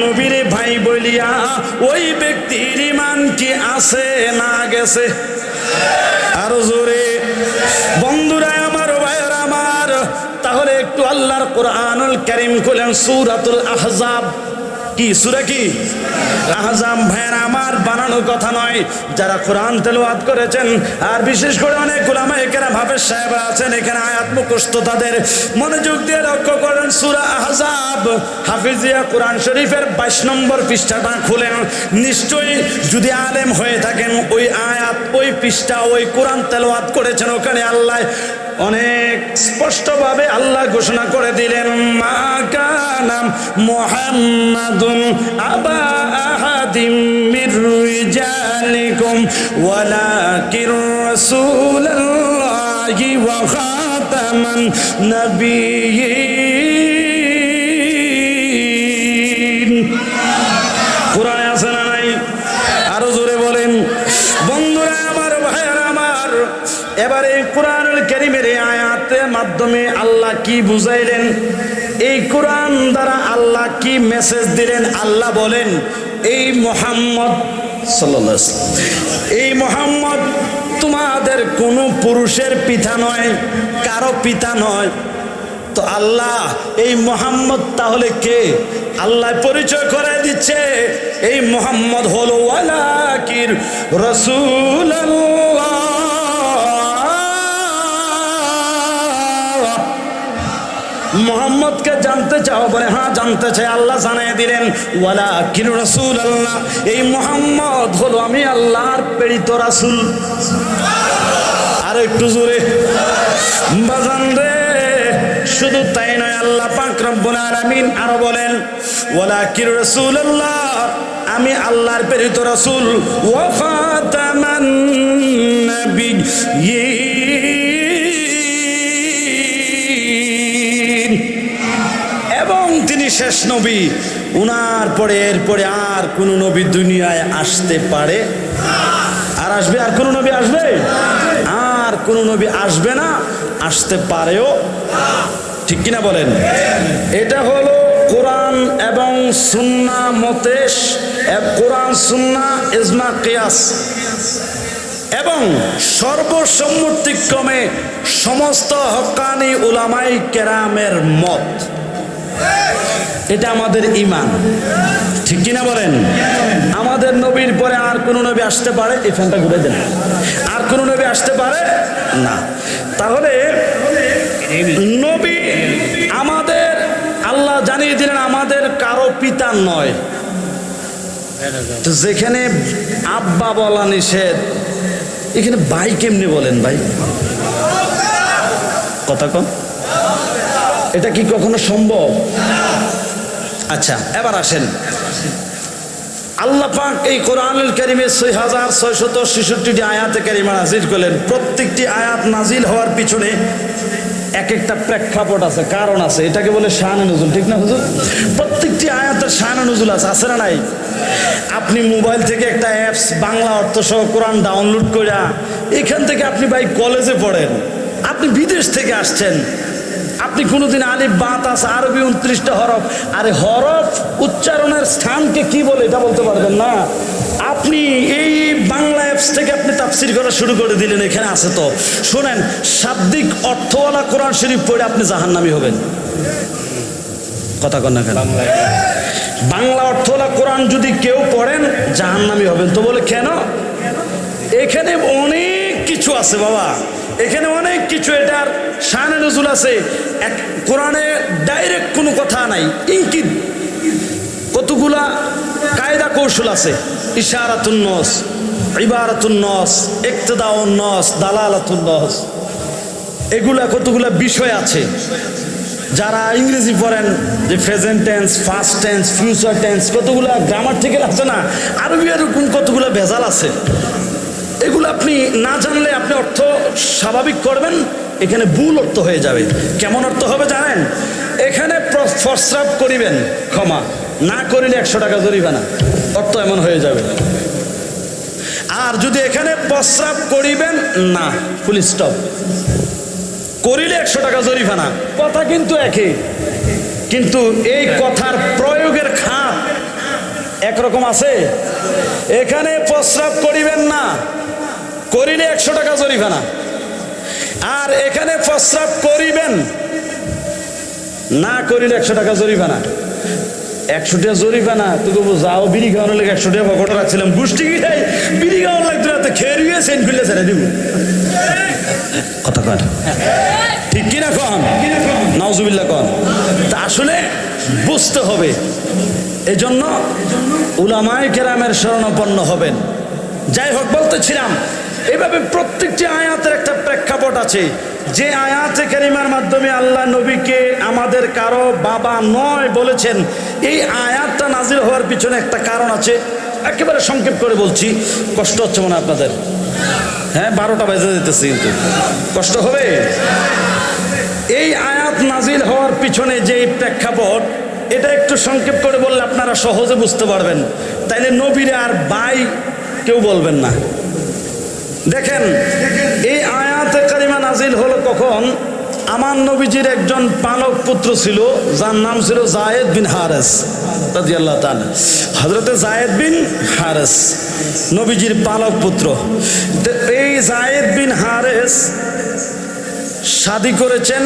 নবীরে ভাই বলিয়া ওই ব্যক্তির ঈমান কি আছে না গেছে? আরো জোরে বন্ধুরা আমার, ভাইয়েরা আমার, তাহলে একটু আল্লাহর কোরআনুল কারীম খুলেন, সূরাতুল আহজাব। কি সূরা? কি আহজাব। ভাইয়েরা আমার, বানানো কথা নয়, যারা কোরআন তেলাওয়াত করেছেন, আর বিশেষ করে অনেক উলামায়ে কেরাম হাফেজ সাহেবরা আছেন, এখানে আয়াত মুখস্থ, তাদের মনোযোগ দিয়ে লক্ষ্য করেন সূরা আহজাব হাফিজিয়া কোরআন শরীফের 22 নম্বর পৃষ্ঠাটা খুলেন। নিশ্চয়ই যদি আলেম হয়ে থাকেন ওই আয়াত, ওই পৃষ্ঠা, ওই কোরআন তেলাওয়াত করেছেন, ওখানে আল্লাহ অনেক স্পষ্টভাবে আল্লাহ ঘোষণা করে দিলেন, মা কানা মুহাম্মাদুন আবা আহাদিম মির রিজালিকুম ওয়ালাকির রাসূলুল্লাহি ওয়া খাতামান নাবিয়্যিন। কোরআনে আছে না নাই? আরো জোরে বলেন। বন্ধুরা আমার, ভাইয়েরা আমার, এবারে কোরআনুল কারীমের এই আয়াতের মাধ্যমে আল্লাহ কি বুঝাইলেন, এই কোরআন দ্বারা আল্লাহ কি মেসেজ দিলেন? আল্লাহ বলেন, এই মুহাম্মদ সাল্লাল্লাহু আলাইহি ওয়াসাল্লাম, এই মুহাম্মদ তোমাদের কোনো পুরুষের পিতা নয়, কারো পিতা নয়। তো আল্লাহ এই মুহাম্মদ তাহলে কে? আল্লাহ পরিচয় করে দিচ্ছে, এই মুহাম্মদ হলো ওয়ালাকির রাসূলুল্লাহ। মুহাম্মদকে জানতে চাও? বলে হ্যাঁ জানতে চাই। আল্লাহ জানিয়ে দিলেন, ওয়ালাকির রাসূলুল্লাহ, এই মুহাম্মদ হলো আমি আল্লাহর প্রেরিত রাসূল। আর একটু জোরে বাজান রে। শুধু তাই নয়, আল্লাহ পাক রব্বুল আলামিন আরো বলেন, ওয়ালাকির রাসূলুল্লাহ, আমি আল্লাহর প্রেরিত রাসূল, ওয়া খাতামান নাবিয়্যিন, এবং তিনি শেষ নবী। উনার পরে এরপরে আর কোন নবী দুনিয়ায় আসতে পারে? আর আসবে? আর কোন নবী আসবে? আর কোন নবী আসবে না, আসতে পারেও। ঠিক কিনা বলেন? এটা হলো কোরআন এবং সুন্নাহ মতে, কোরআন সুন্নাহ ইজমা কিয়াস এবং সর্বসম্মতিক্রমে সমস্ত হক্কানি উলামায়ে কেরামের মত। এটা আমাদের ঈমান। ঠিক কিনা বলেন? আমাদের নবীর পরে আর কোন নবী আসতে পারে? এই ফ্যানটা ঘুরে দেন। আর কোন নবী আসতে পারে না। তাহলে নবী আমাদের, আল্লাহ জানিয়ে দিলেন আমাদের কারো পিতা নয়। তো যেখানে আব্বা বলা নিষেধ, এখানে ভাই কেমনে বলেন? ভাই কথা কম, এটা কি কখনো সম্ভব? আচ্ছা, এবার আসেন, আল্লাহ পাক এই কোরআনুল কারীমে 6666টি আয়াতে কারিমা নাজিল করলেন। প্রত্যেকটি আয়াত নাজিল হওয়ার পিছনে এক একটা প্রেক্ষাপট আছে, কারণ আছে। এটাকে বলে শানে নুজুল। ঠিক না হুজুর? প্রত্যেকটি আয়াতের শানে নুজুল আছে, আছে না নাই? আপনি মোবাইল থেকে একটা অ্যাপস বাংলা অর্থ সহ কোরআন ডাউনলোড করে এখান থেকে আপনি ভাই কলেজে পড়েন, আপনি বিদেশ থেকে আসছেন, আপনি কোনোদিন আলিফ বা তাস আরবি 29টা হরফ, আরে হরফ উচ্চারণের স্থানকে কি বলে এটা বলতে পারবেন না। আপনি এই বাংলা অ্যাপস থেকে আপনি তাফসির করা শুরু করে দিলেন, এখানে আছে তো। শোনেন, শাব্দিক অর্থওয়ালা কোরআন শরীফ পড়ে আপনি জাহান্নামী হবেন। কথা কন না কেন? বাংলা অর্থওয়ালা কোরআন যদি কেউ পড়েন জাহান্নামী হবেন। তো বলে কেন? এখানে অনেক কিছু আছে বাবা, এখানে অনেক কিছু, এটার শানে নজুল আছে। এক কোরআনে ডাইরেক্ট কোনো কথা নাই, ইঙ্কিত কতগুলা কায়দা কৌশল আছে। ইশারাতুন নস, ইবারাতুন নস, ইক্তদাউন নস, দালালাতুন নস, এগুলা কতগুলা বিষয় আছে। যারা ইংরেজি পড়েন, যে present tense, fast tense, future tense, কতগুলা গ্রামাটিক্যাল আছে না, আরবি এরকম কতগুলা ভেজাল আছে। এগুলো আপনি না জানলে আপনি অর্থ স্বাভাবিক করবেন, এখানে ভুল অর্থ হয়ে যাবে। কেমন অর্থ হবে জানেন? এখানে প্রস্রাব করিবেন, ক্ষমা না করিলে 100 টাকা জরিমানা, অর্থ এমন হয়ে যাবে। আর যদি এখানে প্রস্রাব করিবেন না, ফুল স্টপ, করিলে 100 টাকা জরিমানা, কথা কিন্তু একই, কিন্তু এই কথার প্রয়োগের খাত একরকম আছে। এখানে প্রস্রাব করিবেন না, করিলে 100 টাকা জরিমানা। আর এখানে প্রস্রাব করিবেন না, করিলে 100 টাকা জরিমানা। 100 টাকা জরিমানা, তোকে যাও বিড়ি খাওয়ানোর লেগে 100 টাকা পকেটে রাখছিলাম, গোষ্ঠী কি খাই বিড়ি খাওয়ার লাগতো না, খেয়ে সেন খুললে ছেড়ে দিব। কথা কন ঠিক কিনা? কন নাউজুবিল্লাহ কন। তা আসলে বুঝতে হবে, এজন্য উলামায়ে কেরামের শরণাপন্ন হবেন। যাই হোক, বলতেছিলাম এভাবে প্রত্যেকটি আয়াতের একটা প্রেক্ষাপট আছে। যে আয়াতে কারিমার মাধ্যমে আল্লাহ নবীকে আমাদের কারো বাবা নয় বলেছেন, এই আয়াতটা নাজিল হওয়ার পিছনে একটা কারণ আছে। একেবারে সংক্ষেপ করে বলছি, কষ্ট হচ্ছে মনে আপনাদের? হ্যাঁ, 12টা বেজে যেতেছে, কিন্তু কষ্ট হবে। এই আয়াত নাজিল হওয়ার পিছনে যে প্রেক্ষাপট, এটা একটু সংক্ষেপ করে বললে আপনারা সহজে বুঝতে পারবেন। তাইলে নবীরে আর ভাই কেউ বলবেন না। দেখেন, এই আয়াতে কারিমা নাজিল হলো কখন? আমার নবীজির একজন পালক পুত্র ছিল, যার নাম ছিল যায়েদ বিন হারেস রাদিয়াল্লাহু তাআলা। হযরতে যায়েদ বিন হারেস নবীজির পালক পুত্র। এই যায়েদ বিন হারেস শাদী করেছেন,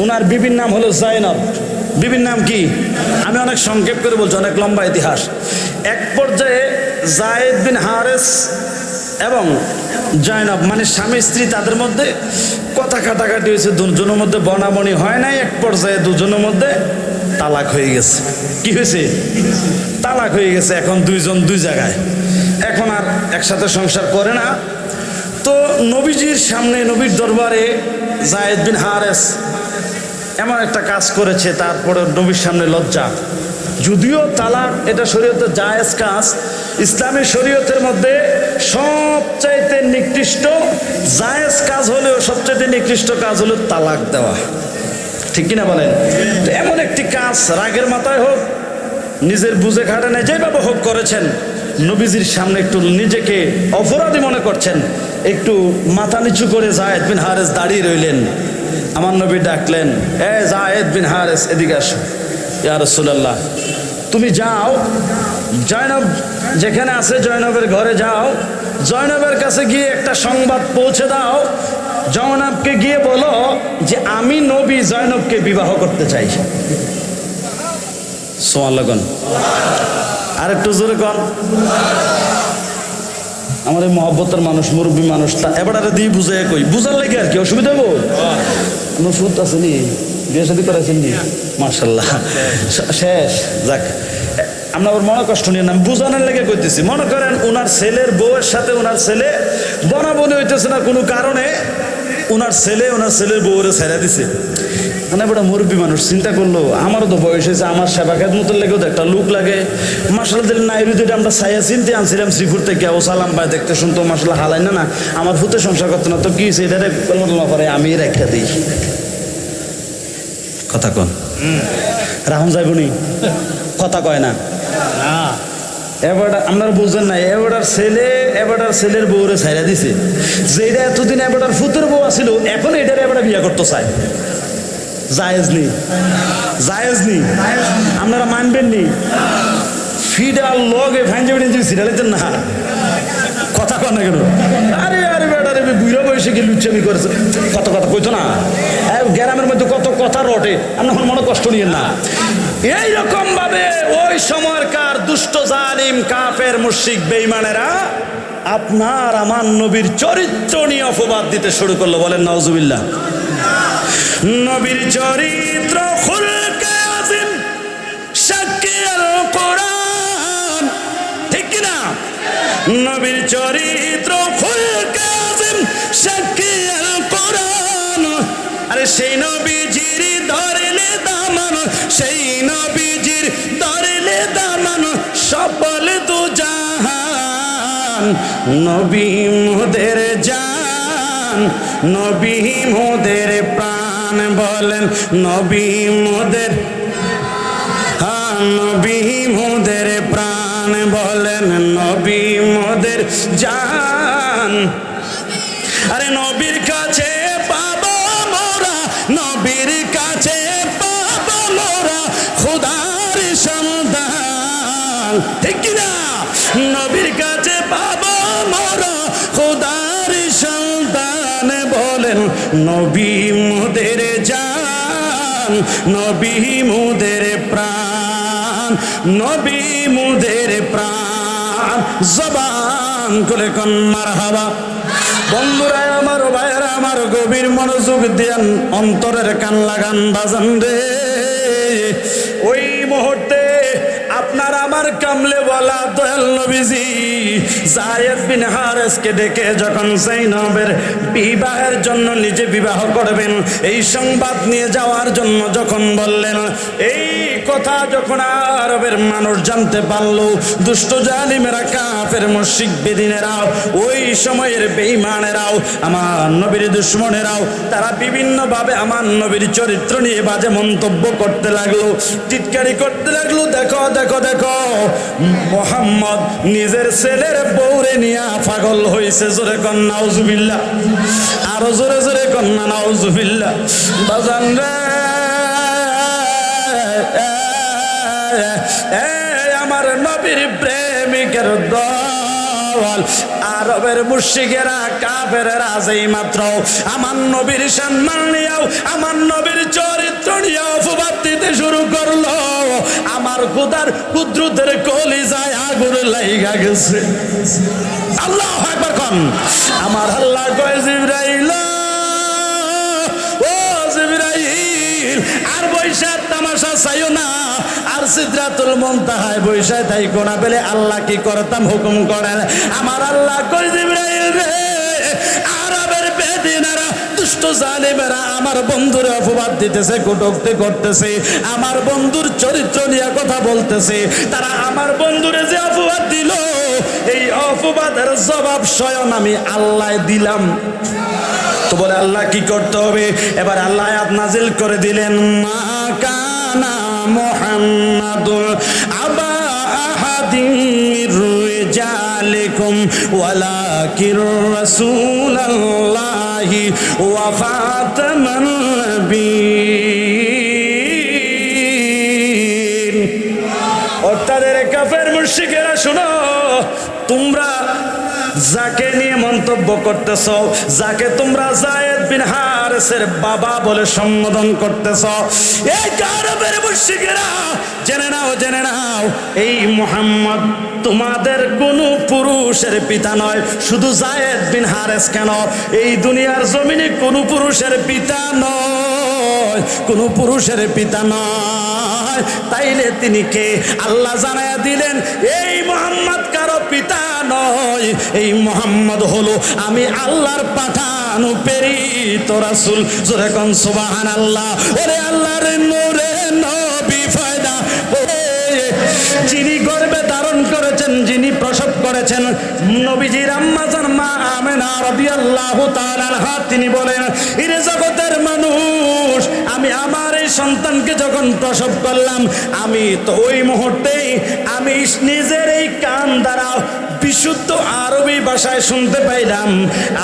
ওনার বিবির নাম হলো জাইনব। বিবির নাম কি? আমি অনেক সংক্ষেপ করে বলছি, অনেক লম্বা ইতিহাস। এক পর্যায়ে যায়েদ বিন হারেস এবং জাইনব মানে স্বামী স্ত্রী, তাদের মধ্যে কথা কাটাকাটি হয়েছে, দুজনের মধ্যে বনাবনি হয় নাই। এক পর্যায়ে দুজনের মধ্যে তালাক হয়ে গেছে। কি হয়েছে? তালাক হয়ে গেছে। এখন দুইজন দুই জায়গায়, এখন আর একসাথে সংসার করে না। তো নবীজির সামনে, নবীর দরবারে যায়েদ বিন হারেস এমন একটা কাজ করেছে, তারপরে নবীর সামনে লজ্জা। যদিও তালাক এটা শরীয়তে জায়েজ কাজ, ইসলামী শরীয়তের মধ্যে সবচাইতে নিকৃষ্ট জায়েজ কাজ হলেও সবচাইতে নিকৃষ্ট কাজ হলো তালাক দেওয়া। ঠিক কিনা বলেন? তো এমন একটি কাজ রাগের মাথায় হোক, নিজের বুঝে খাটে নেই, যেভাবে হোক করেছেন, নবীজির সামনে একটু নিজেকে অপরাধী মনে করছেন, একটু মাথা নিচু করে যায়েদ বিন হারেস দাঁড়িয়ে রইলেন। আমার নবী ডাকলেন, এ যায়েদ বিন হারেস, এদিকে আসো। ইয়া রাসূলুল্লাহ, তুমি যাও, জয়নব যেখানে আছে জয়নবের ঘরে যাও, জয়নবের কাছে গিয়ে একটা সংবাদ পৌঁছে দাও। জয়নবকে গিয়ে বলো যে আমি নবী জয়নবকে বিবাহ করতে চাই। সুবহানাল্লাহ কোন, আর একটু জোরে কোন। আমার এই মহব্বতের মানুষ, মুরব্বী মানুষ, তা এবার আর দিয়ে বুঝে কই, বুঝার লাগে আর কি অসুবিধা হবো? নসুত আছে নি, বিয়ে শাদী করাইছেন নি? মাশাআল্লাহ, শেষ। যাক, আমরা ওর মনে কষ্ট নিয়ে নাম বুঝানোর লেগে কইতেছি। মনে করেন ওনার ছেলের বউয়ের সাথে ওনার ছেলে বনাবনি হইতেছে না কোনো কারণে, ওনার ছেলের বউরে ছেড়ে দিছে। মানে বড় মুরব্বী মানুষ চিন্তা করলো, আমারও তো বয়স হয়েছে, আমার সেবা খেত মতো লেগেও তো একটা লোক লাগে। মাসাল্লাহ দিলে নাইরুদিটা আমরা ছায়া চিনতে আনছিলাম শ্রীপুর থেকে, ও সালাম ভাই দেখতে শুনতো, মাসাল্লাহ হালাই না না, আমার ফুতে সংসার করতো না, তো কি হয়েছে এটারে করে আমি রেখা দিই। কথা কন, রাহুল যাইবনি, কথা কয় না। এবার আপনারা বুঝলেন না, এবারটার ছেলের বউরে ছাইরা দিছে, যেটা এতদিন এবারটার ফুতের বউ আছিল, এখন এটারে এবার বিয়ে করতে চায়। জায়েজ নেই, আপনারা মানবেন নি? ফিডার লগে ভাঞ্জে সিরিয়ালের না কথা কন না কেন? আরে আরে বেটা রে, বুড়ো বয়সে কি লুচ্চামি করেছে, কত কথা কইতো না। গ্রামের মধ্যে কত কথা রটে, আপনি এখন মনে কষ্ট নিয়েন না। এইরকম ভাবে ওই সময়কার দুষ্ট জালিম কাফের মুশরিক বেঈমানেরা আপনার আমার নবীর চরিত্র নিয়ে অপবাদ দিতে শুরু করলো। বলেন নাউজুবিল্লাহ। নবীর চরিত্র খুলকে আজিম সাক্ষী আল কোরআন, ঠিক কিনা? নবীর চরিত্র খুলকে আজিম সাক্ষী আল কোরআন। আরে সেই নবীজির ধরলে দামান, সেই নবীজির ধরলে দামান সফল দু জাহান। নবী মোদের জান, নবী মোদের প্রাণ। বলেন নবী মোদের, হ্যাঁ নবী মোদের প্রাণ। বলেন নবী মোদের জান। আরে নবীর কাছে পাবো মোরা, নবীর কাছে পাবো মোরা খোদার সন্ধান, ঠিক কিনা? নবীর কাছে পাবো মোরা খোদার সন্ধান। বলেন নবী মোদের জান, নবী মোদের প্রাণ, নবী মোদের প্রাণ। জবান খুলে কোন মারহাবা। বন্ধুরা আমার, ভাইয়েরা আমার, গভীর মনোযোগ দেন, অন্তরের কান লাগান বাজান রে। ওই মুহূর্তে আপনার আমার কামলে বলা দয়াল নবীজি যায়েদ বিন হারেসকে ডেকে যখন যায়েনবের বিবাহের জন্য নিজে বিবাহ করবেন এই সংবাদ নিয়ে যাওয়ার জন্য যখন বললেন, এই কথা যখন আরবের মানুষ জানতে পারলো, দুষ্ট জালিমেরা কাফের মুশরিক বেদিনেরাও, ওই সময়ের বেঈমানেরাও, আমার নবীর দুশমনেরাও, তারা বিভিন্ন ভাবে আমার নবীর চরিত্র নিয়ে বাজে মন্তব্য করতে লাগলো, টিটকারি করতে লাগলো। দেখো দেখো দেখো, মুহাম্মদ নিজের ছেলের বউরে নিয়ে পাগল হয়েছে। জোরে কন নাউজুবিল্লাহ, আরো জোরে জোরে কন না নাউজুবিল্লাহ। বাজান রে, আমার নবীর প্রেমিকের দল, আরবের মুশরিকেরা কাফেরেরা যেই মাত্র আমার নবীর সম্মান নিয়েও, আমার নবীর চরিত্র নিয়ে অপবাদ দিতে শুরু করলো, আমার খোদার কুদরতের কলিজায় আগুন লাইগা গেছে। আল্লাহু আকবার কোন। আমার আল্লাহ কয়, জিবরাইল ও জিবরাইল, আর বৈশা তামাশা চাইও না, আর সিদরাতুল মুনতাহায় বৈশা তাই কোনা পেলে আল্লাহ কি করতাম হুকুম করেন। আমার আল্লাহ কয়, জিবরাইল রে, আরবের বেদিনেরা দুষ্ট জালিমেরা আমার বন্ধুর অপবাদ দিতেছে, কটূক্তি করতেছে, আমার বন্ধুর চরিত্র নিয়ে কথা বলতেছে। তারা আমার বন্ধুরে যে অপবাদ দিল, এই অপবাদের জবাব স্বয়ং আমি আল্লাহ দিলাম। তো বলে আল্লাহ কি করতে হবে? এবার আল্লাহ আয়াত নাজিল করে দিলেন, মা কানা মুহাম্মাদুন আবা আহাদিন মির রিজালিকুম ওয়ালাকির রাসূলুল্লাহি ওয়া ফাতামান নবিয়্যিন। অর্থাৎ কাফের মুশরিকেরা শোনো, তোমরা যাকে নিয়ে মন্তব্য করতেছ, যাকে তোমরা যায়েদ বিন হারেসের বাবা বলে সম্বোধন করতেছ, এই আরবের মুশরিকেরা জেনে নাও, জেনে নাও, এই মুহাম্মদ তোমাদের কোনো পুরুষের পিতা নয়। শুধু যায়েদ বিন হারেস কেন, এই দুনিয়ার জমিনে কোনো পুরুষের পিতা নয়, কোনো পুরুষের পিতা নয়। তাইলে তিনি কে? আল্লাহ জানায়া দিলেন, এই মুহাম্মদ কারো পিতা নয়, এই মুহাম্মদ হলো আমি আল্লাহর পাঠানো প্রেরিত রাসূল। জোরে কোন সুবহানাল্লাহ। ওরে আল্লাহর নূরে নবী ফয়দা, যিনি গর্ভে ধারণ করেছেন, যিনি প্রসব করেছেন নবীজির আম্মা জান মা আমেনা রাদিয়াল্লাহু তাআলা আনহা, তিনি বলেন, ইরে জগতের মানুষ, আমি আমার এই সন্তানকে যখন প্রসব করলাম, আমি তো ওই মুহূর্তেই আমি নিজের এই এই কান দ্বারা বিশুদ্ধ আরবি ভাষায় শুনতে পাইলাম,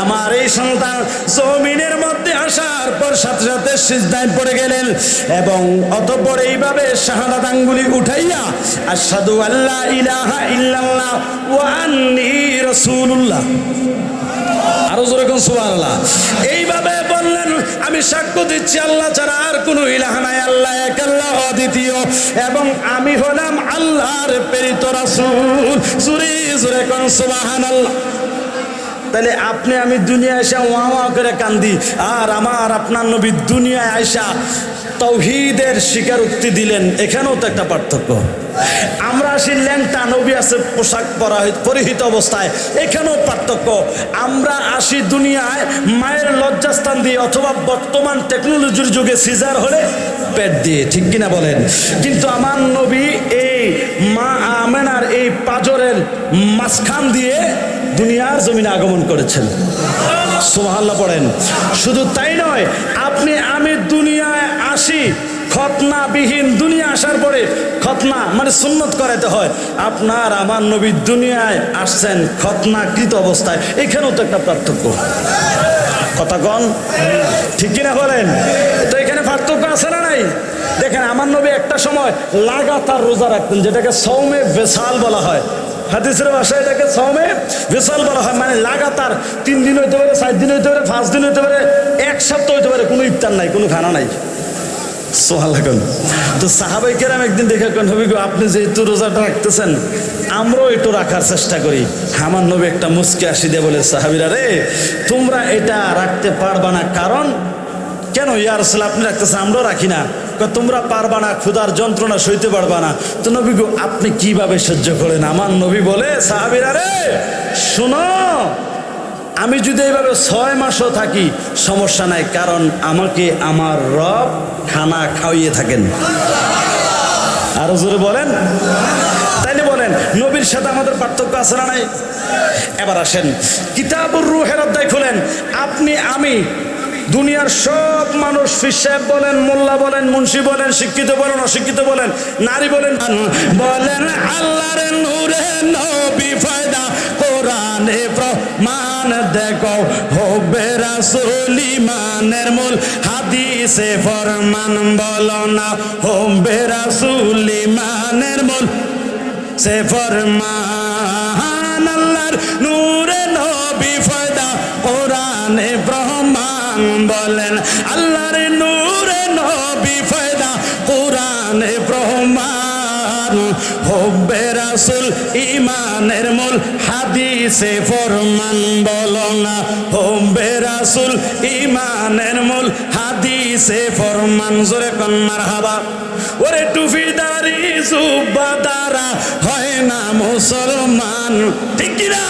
আমার এই সন্তান জমিনের মধ্যে আসার পর সাথে সাথে সিজদায় পড়ে গেলেন এবং অতঃপর এইভাবে শাহাদাত আঙ্গুলি উঠাইয়া আশহাদু আল্লা ইলাহা ইল্লাল্লাহ ওয়া আন্নী রাসূলুল্লাহ, আরো জোরে কোন সুবহানাল্লাহ, এইভাবে বললেন আমি সাক্ষ্য দিচ্ছি আল্লাহ ছাড়া আর কোনো ইলাহ নাই, আল্লাহ এক, আল্লাহ অদ্বিতীয়, এবং আমি হলাম আল্লাহর প্রেরিত রাসূল। জোরে জোরে কোন সুবহানাল্লাহ। তাহলে আপনি আমি দুনিয়ায় এসে ওয়া ওয়া করে কান্দি, আর আমার আপনার নবী দুনিয়ায় আয়সা তাওহীদের স্বীকারোক্তি দিলেন, এখানেও তো একটা পার্থক্য। আমরা আসি ল্যাংটা, নবী আছে পোশাক পরিহিত অবস্থায়, এখানেও পার্থক্য। আমরা আসি দুনিয়ায় মায়ের লজ্জাস্থান দিয়ে, অথবা বর্তমান টেকনোলজির যুগে সিজার হলে পেট দিয়ে, ঠিক কিনা বলেন? কিন্তু আমার নবী এই মা আমেনার এই পাজরের মাঝখান দিয়ে দুনিয়ার জমিনে আগমন করেছেন। সুবহানাল্লাহ পড়েন। শুধু তাই নয়, আপনি আমি দুনিয়ায় আসি খতনাবিহীন, দুনিয়া আসার পরে খতনা মানে সুন্নত করাতে হয়, আপনার আমার নবী দুনিয়ায় আসছেন খতনাকৃত অবস্থায়, এখানেও তো একটা পার্থক্য। কথা কন ঠিক কিনা বলেন? তো এখানে পার্থক্য আছে না নাই? দেখেন আমার নবী একটা সময় লাগাতার রোজা রাখতেন, যেটাকে সৌমে বেসাল বলা হয়। হাদিসের ভাষায় এটাকে সৌমে বেসাল বলা হয়, মানে লাগাতার 3 দিন হইতে পারে, 4 দিন হইতে পারে, 5 দিন হইতে পারে, 1 সপ্তাহ হইতে পারে, কোনো ইফতার নাই, কোনো খানা নাই। তো সাহাবায়ে কেরাম একদিন দেখে কেন নবী গো, আপনি যেহেতু রোজাটা রাখতেছেন আমরাও একটু রাখার চেষ্টা করি। আমার নবী একটা মুচকি হাসি দিয়ে বলে, সাহাবীরা রে, তোমরা এটা রাখতে পারবা না, কারণ কেন ইয়া রাসূলুল্লাহ আপনি রাখতেছেন আমরাও রাখি না? তোমরা পারবা না, ক্ষুধার যন্ত্রণা সইতে পারবা না। তো নবী গো আপনি কিভাবে সহ্য করেন? আমার নবী বলে, সাহাবীরা রে শুনো, আমি যদি এইভাবে 6 মাসও থাকি সমস্যা নাই, কারণ আমাকে আমার রব খানা খাওয়িয়ে থাকেন। আরো জোরে বলেন। তাইলে বলেন নবীর সাথে আমাদের পার্থক্য আছে না নাই? এবার আসেন কিতাবুর রূহের অধ্যায় খুলেন। আপনি আমি দুনিয়ার সব মানুষ, ফির সাহেব বলেন, মোল্লা বলেন, মুন্সি বলেন, শিক্ষিত বলেন, অশিক্ষিত বলেন, নারী বলেন, বলেন আল্লাহর নূরে নবী ফায়দা কোরআনে প্রমাণ দেখো, হবে রাসূল ঈমানের মূল হাদিসে ফরমান, বলো না হবে রাসূল ঈমানের মূল সে ফরমান, আল্লাহর নূরে নবী ফায়দা কোরআনে প্রমাণ, বলেন আল্লাহর নূরে নবী ফায়দা কোরআনে প্রমাণ, হবে রাসূল ঈমানের মূল হাদিসে ফরমান, বলো না হবে রাসূল ঈমানের মূল হাদিসে ফরমান। জোরে কোন মারহাবা। ওরে টুপিদারি জুব্বাদারা হয় না মুসলমান, ঠিক কি না?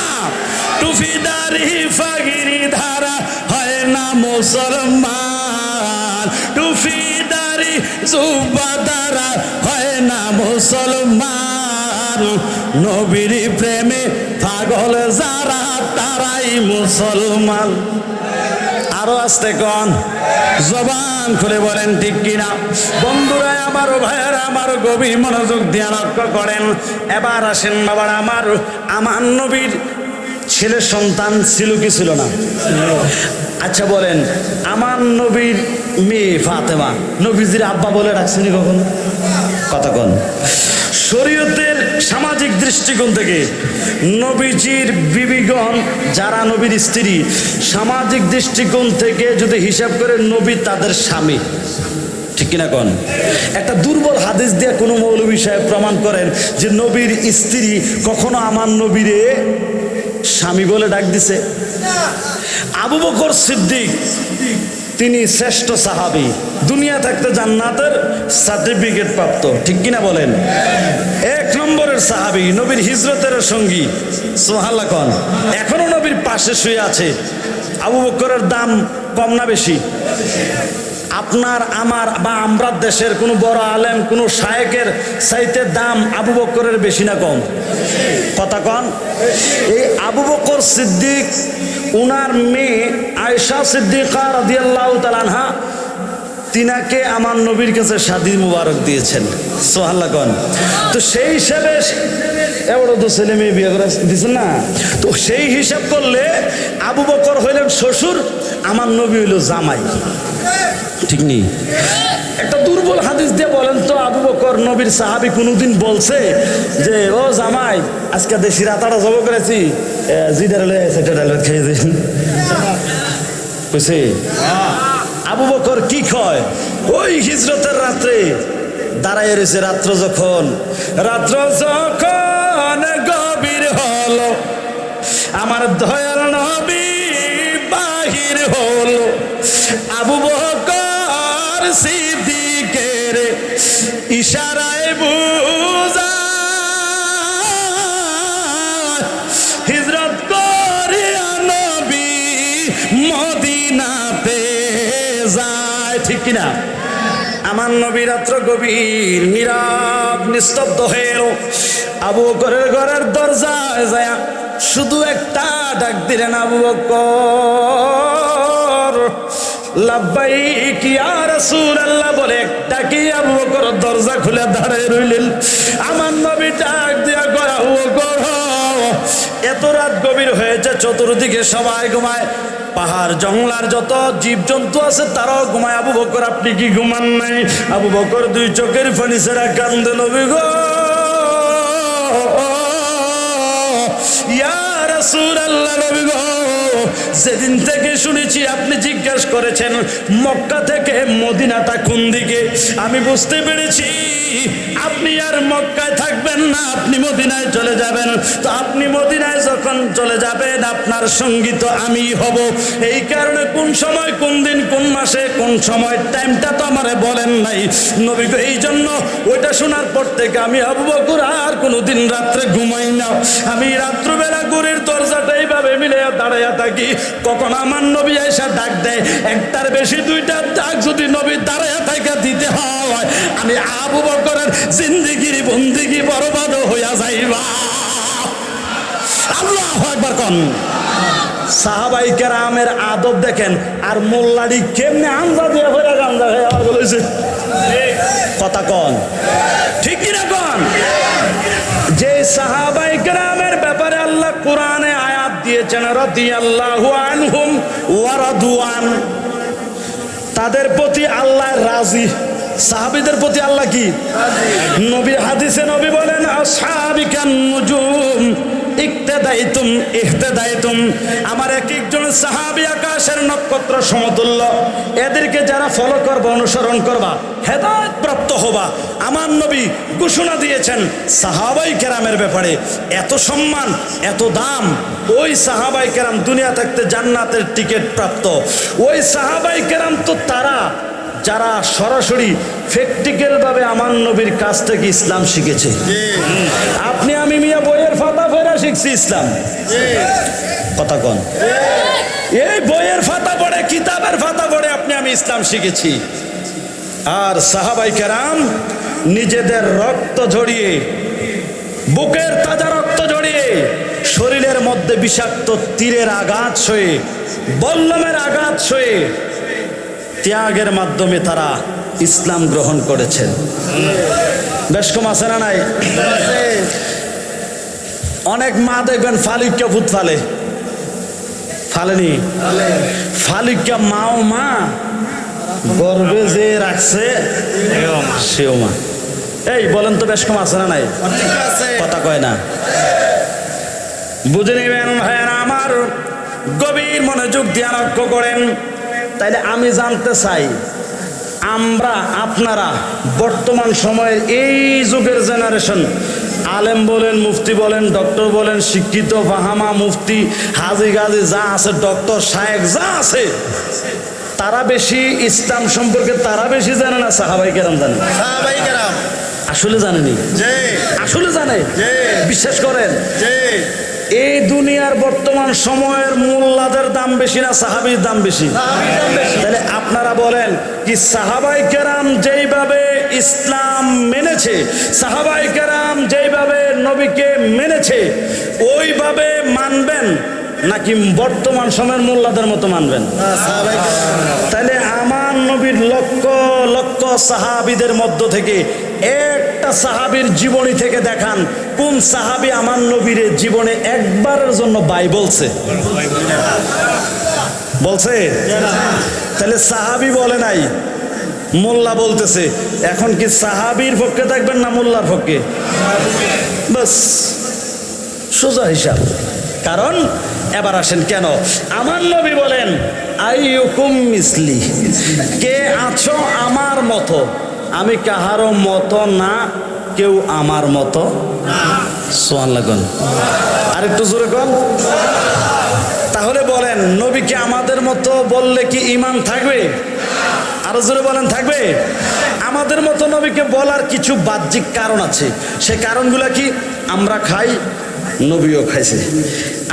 টুপিদারি ফাগিরি ধারা হয় না মুসলমান, টুপিদারি জুব্বাদারা হয় না মুসলমান, নবীর প্রেমে পাগল যারা তারাই মুসলমান। আরো আসতে কোন জবান খুলে বলেন ঠিক কিনা? বন্ধুরা আমার, ভাইয়েরা আমার, গভীর মনোযোগ দিয়ে লক্ষ্য করেন। এবার আসেন বাবার, আমার নবীর ছেলে সন্তান ছিল কি ছিল না? আচ্ছা বলেন, আমার নবীর মেয়ে ফাতেমা নবীজির আব্বা বলে রাখছেন কখনো? কথা কন। শরীয়তের সামাজিক দৃষ্টিকোণ থেকে নবীজির বিবিগণ যারা নবীর স্ত্রী, সামাজিক দৃষ্টিকোণ থেকে যদি হিসাব করে নবী তাদের স্বামী, ঠিক কিনা কন? একটা দুর্বল হাদিস দিয়ে কোনো মৌলবী সাহেব প্রমাণ করেন যে নবীর স্ত্রী কখনো আমার নবীরে স্বামী বলে ডাক দিছে? আবু বকর সিদ্দিক তিনি শ্রেষ্ঠ সাহাবী, দুনিয়া থাকতে জান্নাতের সার্টিফিকেট প্রাপ্ত, ঠিক কিনা বলেন? 1 নম্বরের সাহাবী, নবীর হিজরতের সঙ্গী। সুবহানাল্লাহ কোন। এখনো নবীর পাশে শুয়ে আছে। আবু বকরের দাম কম না বেশি? আপনার আমার বা আমরা দেশের কোনো বড় আলেম, কোনো শায়েকের চাইতে দাম আবু বকরের বেশি না কম? কথা কন। এই আবু বকর সিদ্দিক, উনার মেয়ে আয়েশা সিদ্দিকা রাদিয়াল্লাহু তাআলা আনহা, তিনাকে আমার নবীর কাছে শাদী মুবারক দিয়েছেন। সুবহানাল্লাহ কোন। তো সেই হিসেবে এবারও তো ছেলে মেয়ে বিয়ে করে দিচ্ছেন না, তো সেই হিসাব করলে আবু বকর হইলেন শ্বশুর, আমার নবী হইল জামাই, ঠিক নেই? একটা দুর্বল হাদিস দিয়ে বলেন তো, আবু বকর নবীর সাহাবী কোনোদিন বলছে যে ও জামাই আজকে দেশি রাতাটা জব করেছি, জিডার সেটা খেয়ে দিন? বুঝছি? আবু বকর কি কয়, ওই হিজরতের রাত্রে দাঁড়ায় রয়েছে, রাত্র যখন গভীর হলো, আমার দয়াল নবী বাহির হলো, আবু বকর সিদ্দিকের ইশারায় বুঝা হিজরত করে নবী মদিনাতে যায়, ঠিক কিনা? আমার নবী রাত্র গভীর নীরব নিস্তব্ধ হয়ে এলো, আবু বকরের ঘরের দরজায় যায় শুধু একটা ডাক দিলেন, আবু বকর লাব্বাইক ইয়া রাসূলুল্লাহ বলে একটা কি আবু বকর দরজা খুলে দাঁড়ায় রইলেন। আমার নবী ডাক দিয়া কয়, আবু বকর এত রাত গভীর হয়েছে, চতুর্দিকে সবাই ঘুমায়, পাহাড় জঙ্গলার যত জীবজন্তু আছে তারাও ঘুমায়, আবু বকর আপনি কি ঘুমান নাই? আবু বকর দুই চোখের পানি ছেড়া কান্দে, নবী গো ইয়া রাসূলুল্লাহ, নবী গো যেদিন থেকে শুনেছি আপনি জিজ্ঞাসা করেছেন মক্কা থেকে মদিনাটা কোন দিকে, আমি বুঝতে পেরেছি আপনি আর মক্কায় থাকবেন না, আপনি মদিনায় চলে যাবেন। তো আপনি মদিনায় যখন চলে যাবেন আপনার সঙ্গী তো আমি হব, এই কারণে কোন সময় কোন দিন কোন মাসে কোন সময় টাইমটা তো আমারে বলেন নাই নবী গো। এই জন্য ওইটা শোনার পর থেকে আমি আবু বকর আর কোনোদিন রাত্রে ঘুমাই না, আমি রাত্রবেলা ঘরের দরজাটা এইভাবে মিলে দাঁড়াইয়া থাকি, কখন আমার নবী আইসা ডাক দেয়, একটার বেশি দুইটা ডাক যদি নবী দাঁড়াইয়া থাকা দিতে হয়, আমি আবু বকরের জিন্দেগির বন্দিগি বরবাদ হইয়া যাইবা। আল্লাহু আকবার কোন। সাহাবাই কেরামের আদব দেখেন, আর মোল্লাডি কেমনে আমজা দিয়ে হয়ে গামজা হয়ে আবার বলেছে, কথা কন ঠিক কিনা কন? যে সাহাবাই কেরামের ব্যাপারে আল্লাহ কোরআনে আয়াত দিয়েছেন রাদিয়াল্লাহু আনহুম ওয়া রাদওয়ান, তাদের প্রতি আল্লাহ রাজি, সাহাবীদের প্রতি আল্লাহ কি নবী? হাদিসে নবী বলেন আসহাবিকান নুজুম ইক্তাদাইতুম ইহতাদাইতুম, আমার এক একজন সাহাবী আকাশের নক্ষত্র সমতুল্য, এদেরকে যারা ফলো করবা অনুসরণ করবা হেদায়েত প্রাপ্ত হবা। আমার নবী ঘোষণা দিয়েছেন সাহাবাই কেরামের ব্যাপারে, এত সম্মান এত দাম। ওই সাহাবাই কেরাম দুনিয়া থাকতে জান্নাতের টিকিট প্রাপ্ত, ওই সাহাবাই কেরাম তো তারা যারা সরাসরি প্র্যাকটিক্যাল ভাবে আমার নবীর কাছ থেকে ইসলাম শিখেছে। আপনি আমি মিয়া বইয়ের ফাতা পড়া শিখছি ইসলাম, কথা কন? এই বইয়ের ফাতা পড়ে কিতাবের ফাতা পড়ে আপনি আমি ইসলাম শিখেছি। আর সাহাবাই কেরাম নিজেদের রক্ত ঝরিয়ে, বুকের তাজা রক্ত ঝরিয়ে, শরীরের মধ্যে বিষাক্ত তীরের আঘাত সয়ে, বল্লমের আঘাত সয়ে ত্যাগের মাধ্যমে তারা ইসলাম গ্রহণ করেছেন। বেশ কম আছে না নাই? অনেক মা দেখবেন ফালিকা ভূত ফালে, ফালেনি? ফালিকা মাও মা, গর্বে যে রাখছে সেও মা। এই বলেন তো বেশ কম আছে না নাই? কথা কয় না। বুঝে নেবেন ভাইয়েরা আমার, গভীর মনোযোগ দিয়ে লক্ষ্য করেন। তাইলে আমি জানতে চাই, আমরা আপনারা বর্তমান সময়ের এই যুগের জেনারেশন, আলেম বলেন, মুফতি বলেন, ডক্টর বলেন, শিক্ষিত ফাহামা মুফতি হাজি গাজি যা আছে, ডক্টর শায়েখ যা আছে, তারা বেশি ইসলাম সম্পর্কে তারা বেশি জানে না সাহাবাই কেরাম জানে? সাহাবাই কেরাম আসলে জানেনি? আসলে জানে? বিশ্বাস করেন? এই দুনিয়ার বর্তমান সময়ের মোল্লাদের দাম বেশি না সাহাবীর দাম বেশি? তাহলে আপনারা বলেন কি সাহাবাই কেরাম যেইভাবে ইসলাম মেনেছে, সাহাবাই কেরাম যেইভাবে নবীকে মেনেছে ওইভাবে মানবেন নাকি বর্তমান সময়ের মোল্লাদের মতো মানবেন? তাহলে আমার নবীর লক্ষ লক্ষ সাহাবীদের মধ্য থেকে একটা একটা সাহাবীর জীবনী থেকে দেখান কোন সাহাবী আমার নবীর জীবনে একবারের জন্য বাই বলছে? বলছে? তাহলে সাহাবী বলে নাই, মোল্লা বলতেছে। এখন কি সাহাবীর পক্ষে থাকবেন না মোল্লার পক্ষে? বাস সোজা হিসাব। কারণ এবার আসেন, কেন আমার নবী বলেন আইয়ুকুম মিসলি, কে আছো আমার মতো? আমি কাহারও মতো না, কেউ আমার মতো। সুবহানাল্লাহ কোন, আর একটু জোরে কোন। তাহলে বলেন নবীকে আমাদের মতো বললে কি ঈমান থাকবে? আরো জোরে বলেন, থাকবে? আমাদের মতো নবীকে বলার কিছু বাহ্যিক কারণ আছে। সে কারণগুলো কি? আমরা খাই, নবীও খাইছে।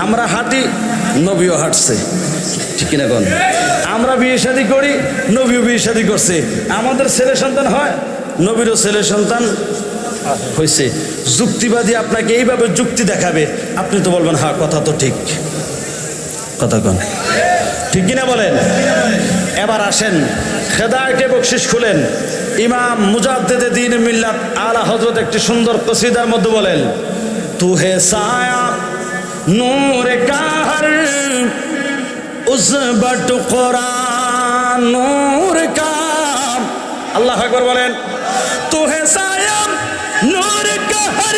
আমরা হাঁটি, নবীও হাঁটছে। ঠিক কিনা কোন? আমরা বিয়ে শাদী করি, নবীও বিয়ে শাদী করছে। আমাদের ছেলে সন্তান হয়, নবীরও ছেলে সন্তান হয়েছে। যুক্তিবাদী আপনাকে এইভাবে যুক্তি দেখাবে, আপনি তো বলবেন হ্যাঁ কথা তো ঠিক। কথা কোন, ঠিক কিনা বলেন? এবার আসেন, হেদায়েতে বকশিশ খুলেন। ইমাম মুজাদ্দিদে দ্বীন মিল্লাত আলা হযরত একটি সুন্দর কসিদার মধ্যে বলেন, তু হে সায়া নূর কাহর উজবট কুরআন নূর কা। আল্লাহু আকবার বলেন, তু হে সায়া নূর কাহর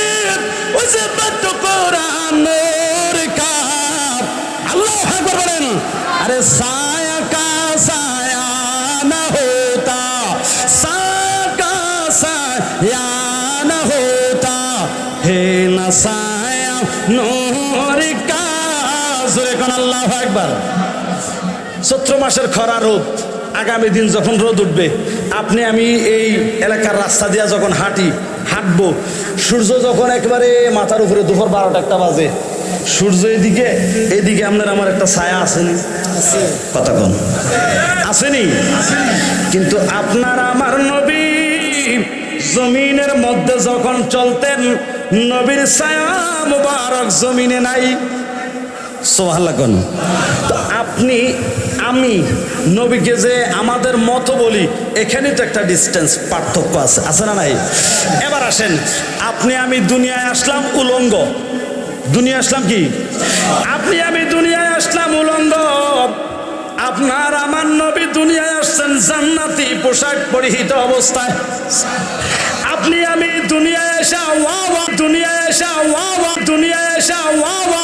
উজবট কুরআন নূর কা। আল্লাহু আকবার বলেন, আরে সায়া কা সায়া না হোতা, সায়া কা সায়া না হোতা, হে না সায়া নূর কা। জোরে কোন আল্লাহু আকবার। চৈত্র মাসের খরা রোদ, আগামী দিন যখন রোদ উঠবে, আপনি আমি এই এলাকার রাস্তা দিয়ে যখন হাঁটবো, সূর্য যখন একেবারে মাথার উপরে দুপুর 12টা বাজে, সূর্য এদিকে আপনার আমার একটা ছায়া আসেনি? কথা কোন, আসেনি? কিন্তু আপনার আমার নবী জমিনের মধ্যে যখন চলতেন, নবীর ছায়া মুবারক জমিনে নাই। সুবহানাল্লাহ কোন। তো আপনি আমি নবীকে যে আমাদের মতো বলি, এখানে তো একটা ডিস্টেন্স, পার্থক্য আছে, আছে না নাই? এবার আসেন, আপনি আমি দুনিয়ায় আসলাম উলঙ্গ। দুনিয়া আসলাম কি? আপনি আমি দুনিয়ায় আসলাম উলঙ্গ। আপনার আমার নবী দুনিয়ায় আসছেন জান্নাতি পোশাক পরিহিত অবস্থায়। আপনি আমি দুনিয়ায় আসা ওয়া ওয়া, দুনিয়ায় আসা ওয়া ওয়া, দুনিয়ায় আসা ওয়া ওয়া,